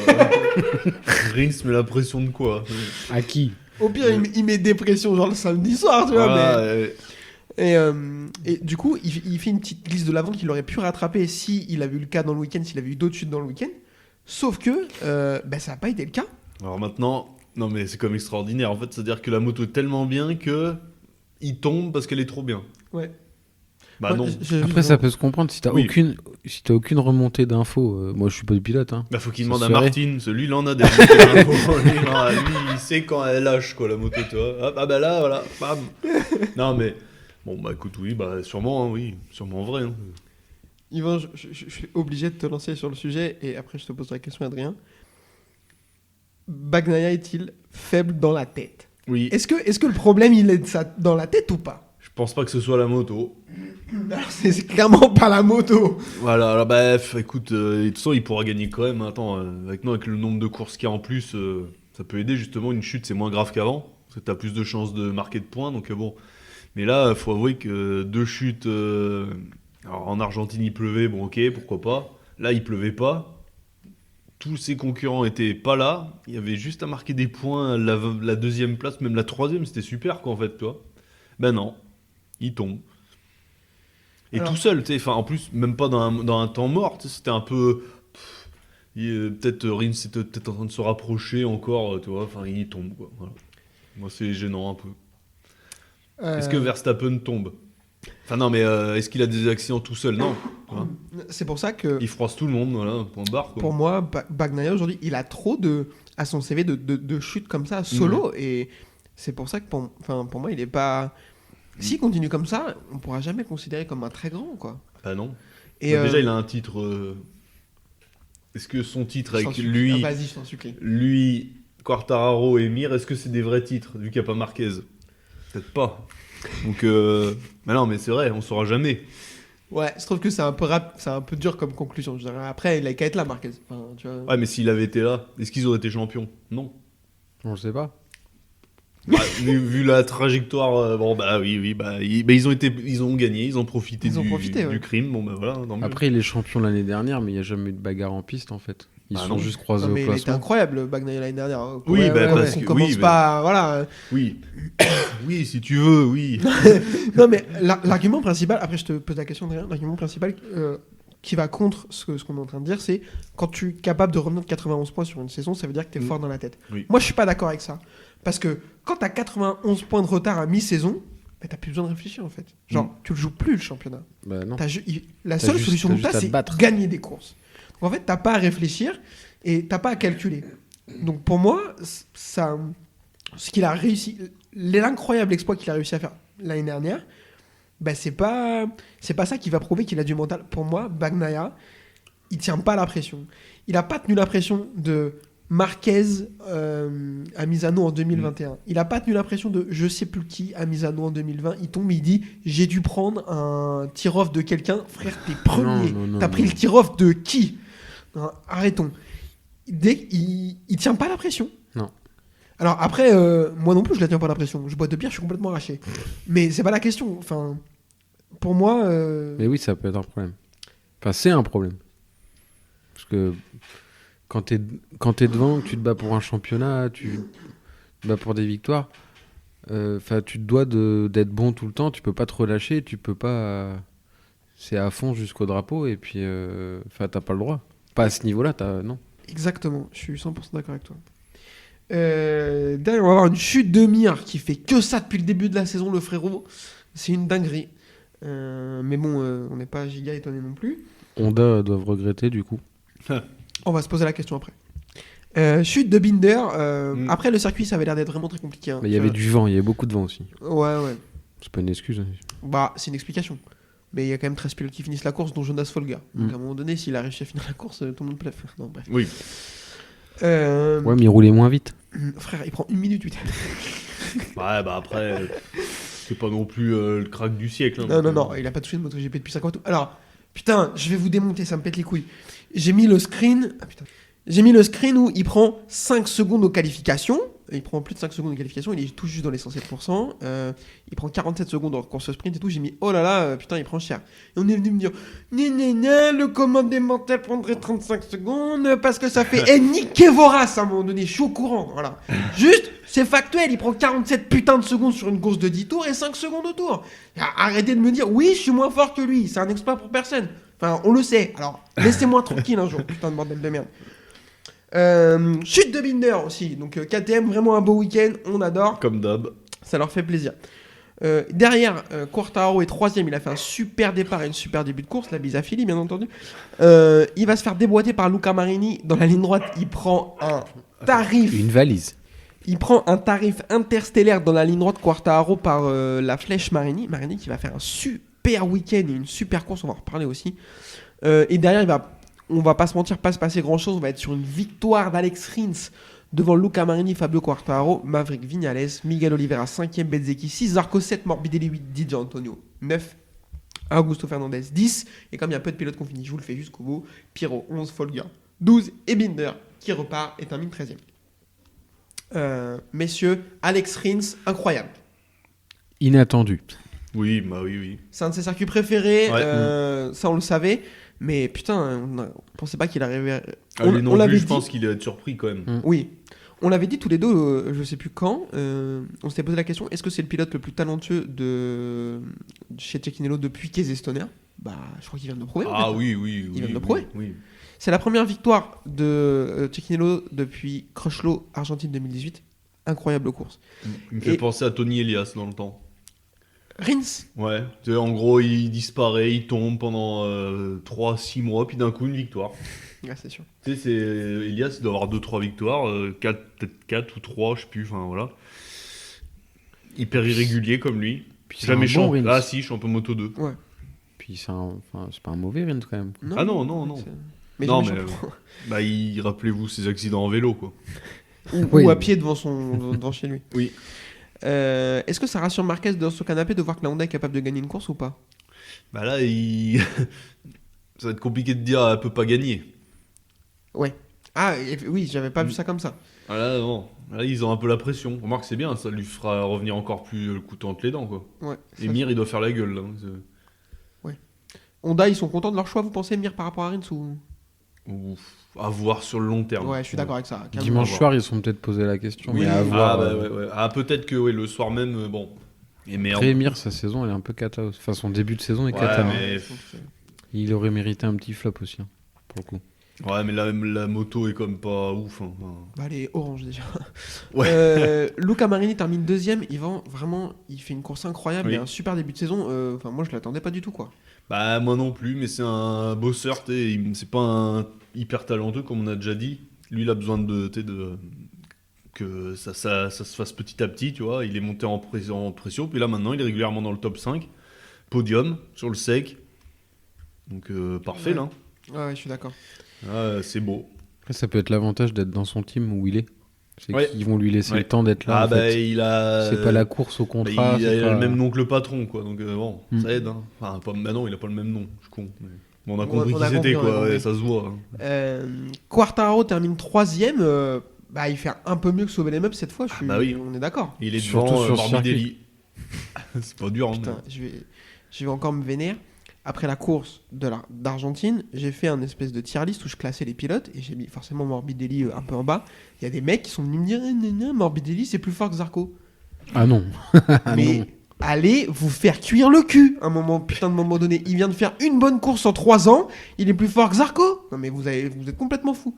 Rins met la pression de quoi? À qui? Au pire, il met des pressions genre le samedi soir, tu vois. Voilà, Et du coup, il fait une petite glisse de l'avant qu'il aurait pu rattraper s'il avait eu le cas dans le week-end, s'il avait eu d'autres chutes dans le week-end. Sauf que ça n'a pas été le cas. Alors maintenant, non mais c'est comme extraordinaire. En fait, c'est-à-dire que la moto est tellement bien que il tombe parce qu'elle est trop bien. Ouais. Bah non. Après, ça peut se comprendre si t'as Oui. aucune remontée d'infos. Moi, je suis pas le pilote. Hein. Bah faut qu'il Ça demande à serait. Martine. Celui, il en a des remontées d'infos. Lui, il sait quand elle lâche quoi la moto, tu vois. Hop, ah bah là, voilà, bam. Non mais bon bah écoute, oui, bah sûrement, hein, oui, sûrement vrai. Hein. Yvan, je suis obligé de te lancer sur le sujet et après je te poserai la question, Adrien. Bagnaia est-il faible dans la tête? Oui. Est-ce que le problème il est de ça dans la tête ou pas? Je pense pas que ce soit la moto. Alors, c'est clairement pas la moto. Voilà, alors bah écoute, de toute façon il pourra gagner quand même. Attends, avec le nombre de courses qu'il y a en plus, ça peut aider justement. Une chute c'est moins grave qu'avant, parce que t'as plus de chances de marquer de points, donc bon. Mais là, faut avouer que 2 chutes. Alors en Argentine il pleuvait, bon ok, pourquoi pas. Là il pleuvait pas. Tous ses concurrents étaient pas là. Il y avait juste à marquer des points. La deuxième place, même la troisième, c'était super quoi en fait, toi. Ben non, il tombe. Et Alors- tout seul, tu sais, en plus, même pas dans un temps mort, tu sais, c'était un peu. Peut-être Rins était peut-être en train de se rapprocher encore, tu vois, enfin il tombe quoi. Voilà. Moi c'est gênant un peu. Est-ce que Verstappen tombe? Enfin non, mais est-ce qu'il a des accidents tout seul? Non. Hein. C'est pour ça que Il froisse tout le monde, voilà, point barre. Quoi. pour moi, Bagnaia aujourd'hui, il a trop à son CV de chutes comme ça solo et c'est pour ça que pour moi, il est pas. S'il continue comme ça, on pourra jamais le considérer comme un très grand quoi. Bah non. Et Déjà il a un titre. Est-ce que son titre avec Ah, lui, vas-y, je t'en supplie. Quartararo et Mir, est-ce que c'est des vrais titres vu qu'il n'y a pas Marquez? Peut-être pas. Donc, mais non, mais c'est vrai, on saura jamais. Ouais, je trouve que c'est un peu dur comme conclusion. Je dirais. Après, il a qu'à être là, Marquez. Enfin, tu vois. Ouais, mais s'il avait été là, est-ce qu'ils auraient été champions? Non. On le sait pas. Bah, vu la trajectoire, bon bah oui, ils ont gagné, ils ont profité Ils ont profité, du ouais. crime. Bon bah voilà. tant mieux. Après, il est champion l'année dernière, mais il n'y a jamais eu de bagarre en piste en fait. Ils se Ah sont non. juste croisés Non, au mais il était classement. incroyable, Bagnaia l'année dernière. Oui, Ouais, bah, ouais, parce on que- commence oui, pas, voilà. Oui, oui, si tu veux, oui. Non, mais l'argument principal, après je te pose la question, Adrien, l'argument principal qui va contre ce qu'on est en train de dire, c'est quand tu es capable de revenir de 91 points sur une saison, ça veut dire que tu es fort dans la tête. Oui. Moi, je suis pas d'accord avec ça. Parce que quand tu as 91 points de retard à mi-saison, bah, tu plus besoin de réfléchir en fait. Genre, tu le joues plus le championnat. Bah non. La T'as seule juste- solution t'as de ça, juste à te c'est battre. gagner des courses. Donc, en fait, t'as pas à réfléchir et t'as pas à calculer. Donc pour moi, ça, ce qu'il a réussi, l'incroyable exploit qu'il a réussi à faire l'année dernière, bah, c'est pas ça qui va prouver qu'il a du mental. Pour moi, Bagnaia, il tient pas la pression. Il a pas tenu la pression de Marquez à Misano en 2021. Il a pas tenu la pression de je sais plus qui à Misano en 2020. Il tombe, il dit j'ai dû prendre un tir-off de quelqu'un. Frère, t'es premier. Non, T'as pris non. le tir-off de qui? Non, arrêtons. Il tient pas la pression. Non. Alors après, moi non plus, je la tiens pas la pression. Je bois de bière, je suis complètement arraché. Mais c'est pas la question. Enfin, pour moi. Mais oui, ça peut être un problème. Enfin, c'est un problème. Parce que quand t'es devant, que tu te bats pour un championnat, tu te bats pour des victoires, tu te dois d'être bon tout le temps, tu peux pas te relâcher, tu peux pas. C'est à fond jusqu'au drapeau, et puis t'as pas le droit. Pas à ce niveau-là, non. Exactement, je suis 100% d'accord avec toi. Derrière, on va avoir une chute de Mir qui fait que ça depuis le début de la saison, le frérot. C'est une dinguerie. Mais bon, on n'est pas giga étonné non plus. Honda doivent regretter du coup. On va se poser la question après. Chute de Binder. Après, le circuit, ça avait l'air d'être vraiment très compliqué. Hein. Mais il y avait du vent, il y avait beaucoup de vent aussi. Ouais. C'est pas une excuse. Hein. Bah, c'est une explication. Mais il y a quand même 13 pilotes qui finissent la course, dont Jonas Folger. Donc à un moment donné, s'il a réussi à finir la course, tout le monde peut la faire. Non, bref. Oui. Ouais, mais il roulait moins vite. Frère, il prend 1 minute 8. Ouais, bah après, c'est pas non plus le crack du siècle. Hein, Non, il a pas touché de MotoGP depuis 50 ans. Alors, putain, je vais vous démonter, ça me pète les couilles. J'ai mis le screen. Ah putain. J'ai mis le screen où il prend 5 secondes aux qualifications. Il prend plus de 5 secondes aux qualifications, il est tout juste dans les 107%. Il prend 47 secondes en course sprint et tout. J'ai mis, oh là là, putain, il prend cher. Et on est venu me dire, le commandé mental prendrait 35 secondes parce que ça fait. Niquez vos races à un moment donné, je suis au courant. Voilà. Juste, c'est factuel, il prend 47 putains de secondes sur une course de 10 tours et 5 secondes au tour. Arrêtez de me dire, oui, je suis moins fort que lui, c'est un exploit pour personne. Enfin, on le sait. Alors, laissez-moi tranquille un jour, putain de bordel de merde. Chute de Binder aussi, donc KTM, vraiment un beau week-end, on adore. Comme d'hab. Ça leur fait plaisir. Derrière, Quartararo est 3ème, il a fait un super départ et un super début de course, la bise à Philly bien entendu. Il va se faire déboîter par Luca Marini dans la ligne droite, il prend un tarif. Une valise. Il prend un tarif interstellaire dans la ligne droite Quartararo par la flèche Marini. Marini qui va faire un super week-end et une super course, on va en reparler aussi. Et derrière, on va pas se mentir, pas se passer grand chose. On va être sur une victoire d'Alex Rins devant Luca Marini, Fabio Quartararo, Maverick Viñales, Miguel Oliveira 5ème, Bezzecchi 6, Zarco 7, Morbidelli 8, Di Gianantonio 9, Augusto Fernandez 10. Et comme il y a peu de pilotes qu'on finit, je vous le fais jusqu'au bout. Pirro 11, Folger 12 et Binder qui repart et termine 13ème. Messieurs, Alex Rins, incroyable. Inattendu. Oui, bah oui. C'est un de ses circuits préférés, Ouais. ça on le savait. Mais putain, on pensait pas qu'il arrivait. On l'avait. Je pense qu'il est surpris quand même. Oui, on l'avait dit tous les deux, je sais plus quand. On s'était posé la question, est-ce que c'est le pilote le plus talentueux chez Cecchinello depuis Casey Stoner? Bah, je crois qu'il vient de le prouver. Ah en fait. oui. Il vient de le prouver. Oui. C'est la première victoire de Cecchinello depuis Crutchlow Argentine 2018. Incroyable course. Il me fait penser à Tony Elias dans le temps. Rins. Ouais, tu sais, en gros, il disparaît, il tombe pendant 3-6 mois, puis d'un coup, une victoire. Ouais, c'est sûr. Tu sais, Elias, il doit avoir 2-3 victoires, peut-être 4 ou 3, je sais plus, enfin voilà. Hyper irrégulier comme lui. Puis c'est Jamais un bon Rins. Ah si, champion moto 2. Ouais. Puis c'est pas un mauvais Rins quand même. Ah non. Mais Non, jamais mais, champion. Bah, rappelez-vous ses accidents en vélo, quoi. Ou à pied devant chez lui. Oui. Est-ce que ça rassure Marquez dans son canapé de voir que la Honda est capable de gagner une course ou pas? Bah là, ça va être compliqué de dire, elle peut pas gagner. Ouais. Ah oui, j'avais pas vu ça comme ça. Ah là, non. Là, ils ont un peu la pression. Remarque, c'est bien, ça lui fera revenir encore plus le couteau entre les dents, quoi. Ouais. Et Mir, il doit faire la gueule, là. Honda, ils sont contents de leur choix, vous pensez, Mir, par rapport à Rins ou... À voir sur le long terme. Ouais, je suis d'accord avec ça. Dimanche soir, ils se sont peut-être posé la question. Oui. Mais à voir. Ouais. Ah, peut-être que le soir même, bon. Et merde. Après, Mir, sa saison, elle est un peu cata. Enfin, son début de saison est Ouais, cata. mais- Il aurait mérité un petit flop aussi, hein, pour le coup. Ouais, mais la moto est comme pas ouf. Hein. Bah, elle est orange déjà. Ouais. Luca Marini termine 2ème. Il fait une course incroyable. Oui. Il a un super début de saison. Enfin, moi, je l'attendais pas du tout, quoi. Bah, moi non plus, mais c'est un bosseur, c'est pas un hyper talentueux, comme on a déjà dit. Lui, il a besoin que ça se fasse petit à petit, tu vois. Il est monté en pression, puis là, maintenant, il est régulièrement dans le top 5. Podium, sur le sec. Donc, parfait, Ouais. là. Ouais, je suis d'accord. Ah, c'est beau. Après, ça peut être l'avantage d'être dans son team où il est. C'est Ouais. qu'ils vont lui laisser Ouais. le temps d'être là. Ah, en bah, fait. il a... C'est pas la course au contrat. il c'est a pas- le même nom que le patron, quoi. Donc, bon, Mm. ça aide. Hein. Enfin, non, il a pas le même nom, je suis con. Mais... Bon, on a On compris a qui compris, c'était, on a quoi. compris. Ouais, ça se voit. Hein. Quartararo termine 3ème. Bah, il fait un peu mieux que sauver les meubles cette fois. bah oui. On est d'accord. Il est Surtout devant sur ce Morbidelli. C'est pas dur, hein. Putain, je vais encore me vénérer. Après la course d'Argentine, j'ai fait un espèce de tier list où je classais les pilotes et j'ai mis forcément Morbidelli un peu en bas. Il y a des mecs qui sont venus me dire Morbidelli c'est plus fort que Zarco. Ah non. Mais non. allez vous faire cuire le cul un moment, putain de moment donné. Il vient de faire une bonne course en 3 ans. Il est plus fort que Zarco. Non mais vous êtes complètement fou.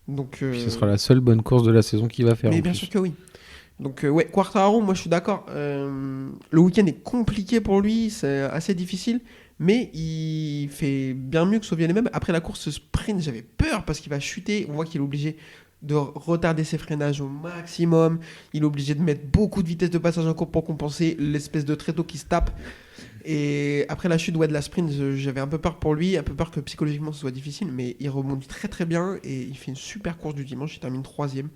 Donc, Puis ce sera la seule bonne course de la saison qu'il va faire. mais en bien plus. sûr que oui. Donc ouais, Quartararo, moi je suis d'accord. Le week-end est compliqué pour lui, c'est assez difficile. Mais il fait bien mieux que Sauvier même. Après la course sprint, j'avais peur parce qu'il va chuter. On voit qu'il est obligé de retarder ses freinages au maximum. Il est obligé de mettre beaucoup de vitesse de passage en courbe pour compenser l'espèce de tréteau qui se tape. Et après la chute de la sprint, j'avais un peu peur pour lui, un peu peur que psychologiquement ce soit difficile. Mais il rebondit très très bien et il fait une super course du dimanche. Il termine 3ème.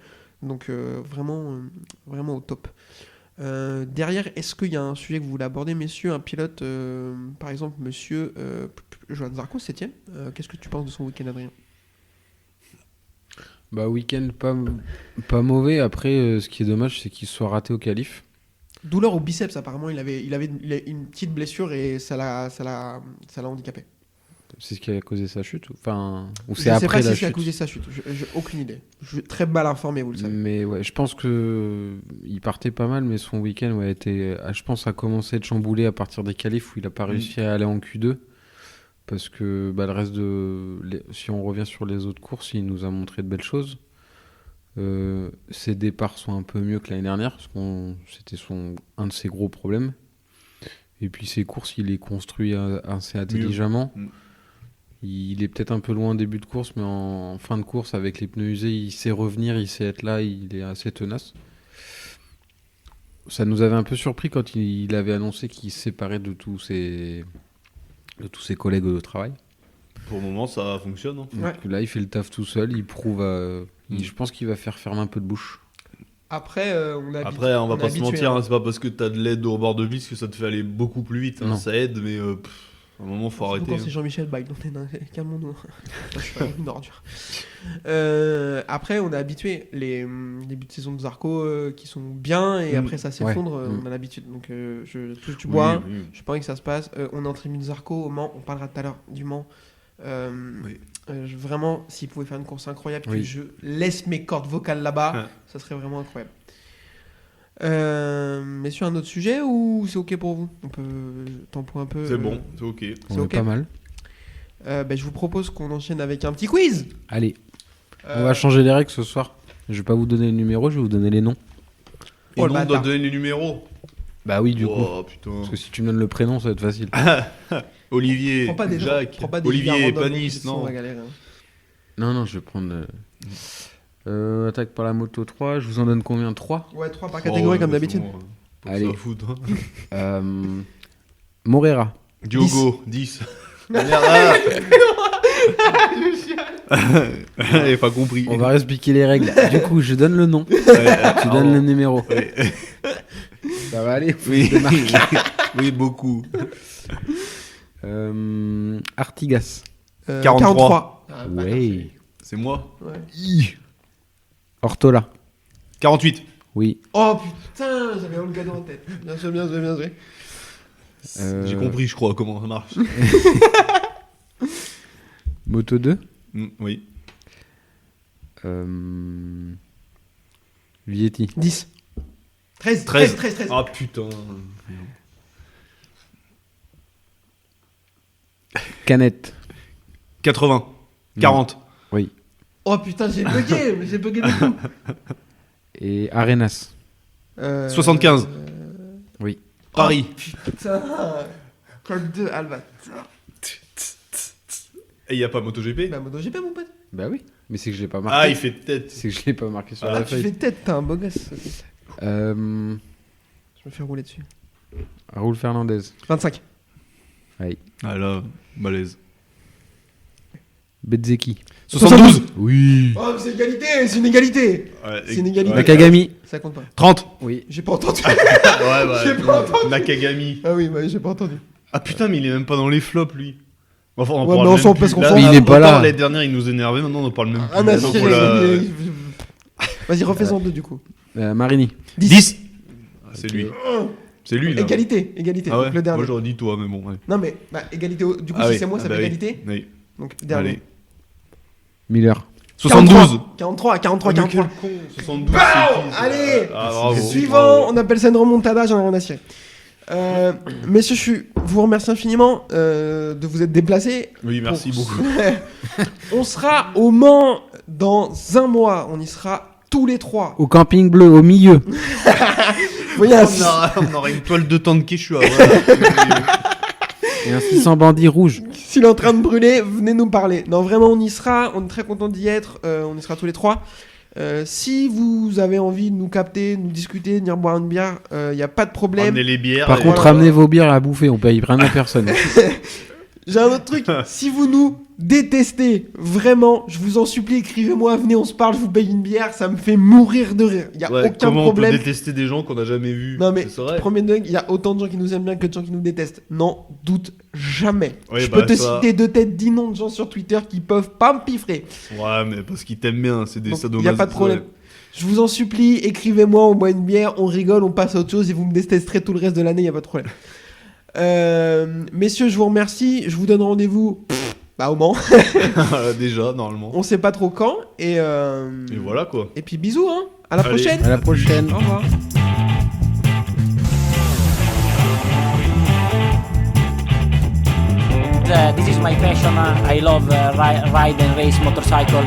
Donc vraiment au top. Derrière, est-ce qu'il y a un sujet que vous voulez aborder, messieurs? Un pilote, par exemple, monsieur Johan Zarco, 7ème. Qu'est-ce que tu penses de son week-end, Adrien? Bah, week-end pas mauvais. Après, ce qui est dommage, c'est qu'il soit raté au qualif. Douleur au biceps, apparemment, il avait une petite blessure et ça l'a handicapé. C'est ce qui a causé sa chute ou Je c'est ne sais après pas la si ça a chute. causé sa chute. J'ai aucune idée. Je suis très mal informé, vous le savez. Mais ouais, je pense que il partait pas mal, mais son week-end a été, je pense, a commencé à être chamboulé à partir des qualifs où il a pas réussi à aller en Q2 parce que le reste si on revient sur les autres courses, il nous a montré de belles choses. Ses départs sont un peu mieux que l'année dernière parce que c'était un de ses gros problèmes. Et puis ses courses, il les construit assez intelligemment. Il est peut-être un peu loin en début de course, mais en fin de course, avec les pneus usés, il sait revenir, il sait être là, il est assez tenace. Ça nous avait un peu surpris quand il avait annoncé qu'il se séparait de tous ses collègues de travail. Pour le moment, ça fonctionne. Hein. Donc là, il fait le taf tout seul, il prouve. Je pense qu'il va faire fermer un peu de bouche. Après, on va pas se mentir, hein, c'est pas parce que t'as de l'aide au rebord de piste que ça te fait aller beaucoup plus vite. Hein. Non. Ça aide, mais à un moment, faut arrêter. Quand hein. c'est Jean-Michel Bike, donc calmons-nous. Je suis pas une ordure. Après, on est habitué. Les débuts de saison de Zarco qui sont bien et après ça s'effondre, on a l'habitude. Donc je touche du bois. Oui. Je sais pas que ça se passe. On est en tribune Zarco au Mans. On parlera tout à l'heure du Mans. Vraiment, s'il pouvait faire une course incroyable, que je laisse mes cordes vocales là-bas, ça serait vraiment incroyable. Messieurs, un autre sujet ou c'est ok pour vous? On peut tempo un peu. C'est bon, c'est ok. C'est On ok. est pas mal. Je vous propose qu'on enchaîne avec un petit quiz. Allez, on va changer les règles ce soir. Je vais pas vous donner le numéro, je vais vous donner les noms. Et Oh, nous, le on doit bâtard. donner les numéros. Bah oui, du coup. Oh putain. Parce que si tu me donnes le prénom, ça va être facile. Olivier, Prends pas des Jacques, prends pas des Olivier, gars random, Panis, sinon on non. va galérer, hein. Non, je vais prendre. Attaque par la moto 3. Je vous en donne combien? 3 Ouais, 3 par catégorie comme d'habitude. Allez. Allez. Foot, hein. Morera. Diogo, 10. Merde. J'avais pas compris. On va réexpliquer les règles. Du coup, je donne le nom. Ouais, Tu donnes le numéro. Ouais. Ça va aller. Oui, oui, beaucoup. Artigas. 43. Ah, Ouais. C'est moi. Ouais. Ortola. 48. Oui. Oh putain, j'avais Olgado en tête. Bien joué. J'ai compris, je crois, comment ça marche. Moto 2. Oui. Vietti. 10. 13. Ah putain. Canette. 80. 40. Oui. Oh putain, j'ai bugué de fou. Et Arenas. 75. Oui. Paris. Putain. Code 2, Alba. Et il n'y a pas MotoGP. Bah, MotoGP, mon pote. Bah oui. Mais c'est que je l'ai pas marqué. Ah, il fait tête. C'est que je l'ai pas marqué sur Ah, la Ah, tu feuille. fais tête, t'es un beau gosse. Je me fais rouler dessus. Raoul Fernandez. 25. Ah là, malaise. Bezzecchi. 72. Oui. Oh, mais c'est une égalité. Ouais, C'est une égalité. Nakagami. Ça compte pas. 30. Oui. J'ai pas entendu. Ouais, J'ai pas entendu. Nakagami. Ah oui, bah, j'ai pas entendu. Ah putain, mais il est même pas dans les flops, lui. Enfin, on Ouais, parle mais on même s'en- plus. parce qu'on Là, s'en Mais il est pas là. L'année dernière, il nous énervait, maintenant on en parle même plus. Un à Donc, cirer, voilà. Vas-y, refais-en deux du coup. Marini. 10. Ah, c'est lui. C'est lui, là. Égalité. Ah ouais. Donc, le dernier. Moi, j'aurais dit toi, mais bon. Ouais. Non, mais du coup, Ah si oui. c'est moi, Ah ça bah fait oui. égalité. Oui. Donc, dernier. Allez. Miller. 72. 43, 43, Ah, mais 43. quel con, 72. Bam c'est qui, ça Allez Ah, bravo. Suivant, Bravo. on appelle ça une remontada, j'en ai rien à cirer. Messieurs, vous remercie infiniment de vous être déplacés. Oui, merci Pour- beaucoup. On sera au Mans dans un mois. On y sera tous les trois. Au camping bleu, au milieu. Vous voyez, On aura une toile de temps de Quechua. Voilà. Et un 600 bandits rouges. s'il est en train de brûler, venez nous parler. Non, vraiment, on y sera. On est très content d'y être. On y sera tous les trois. Si vous avez envie de nous capter, de nous discuter, de venir boire une bière, il n'y a pas de problème. Ramenez les bières. Par et contre, voilà. ramenez vos bières à bouffer, on paye rien à personne. J'ai un autre truc. Si vous nous détestez, vraiment, je vous en supplie, écrivez-moi, venez, on se parle, je vous paye une bière, ça me fait mourir de rire. Il n'y a Ouais, aucun comment problème. on peut détester des gens qu'on n'a jamais vus? Non mais, C'est vrai. premier degré, il y a autant de gens qui nous aiment bien que de gens qui nous détestent. Non, doute jamais. Oui, je bah, peux te ça- citer de tête 10 noms de gens sur Twitter qui peuvent pas me piffrer. Ouais, mais parce qu'ils t'aiment bien, c'est des Donc, sadomasochistes. il n'y a pas de problème. Je vous en supplie, écrivez-moi, on boit une bière, on rigole, on passe à autre chose et vous me détesterez tout le reste de l'année, il n'y a pas de problème. Messieurs, je vous remercie. Je vous donne rendez-vous au Mans. Déjà, normalement. On sait pas trop quand. Et voilà quoi. et puis bisous, hein. À la Allez. prochaine. À la prochaine. Au revoir. This is my passion. I love ride and race motorcycle.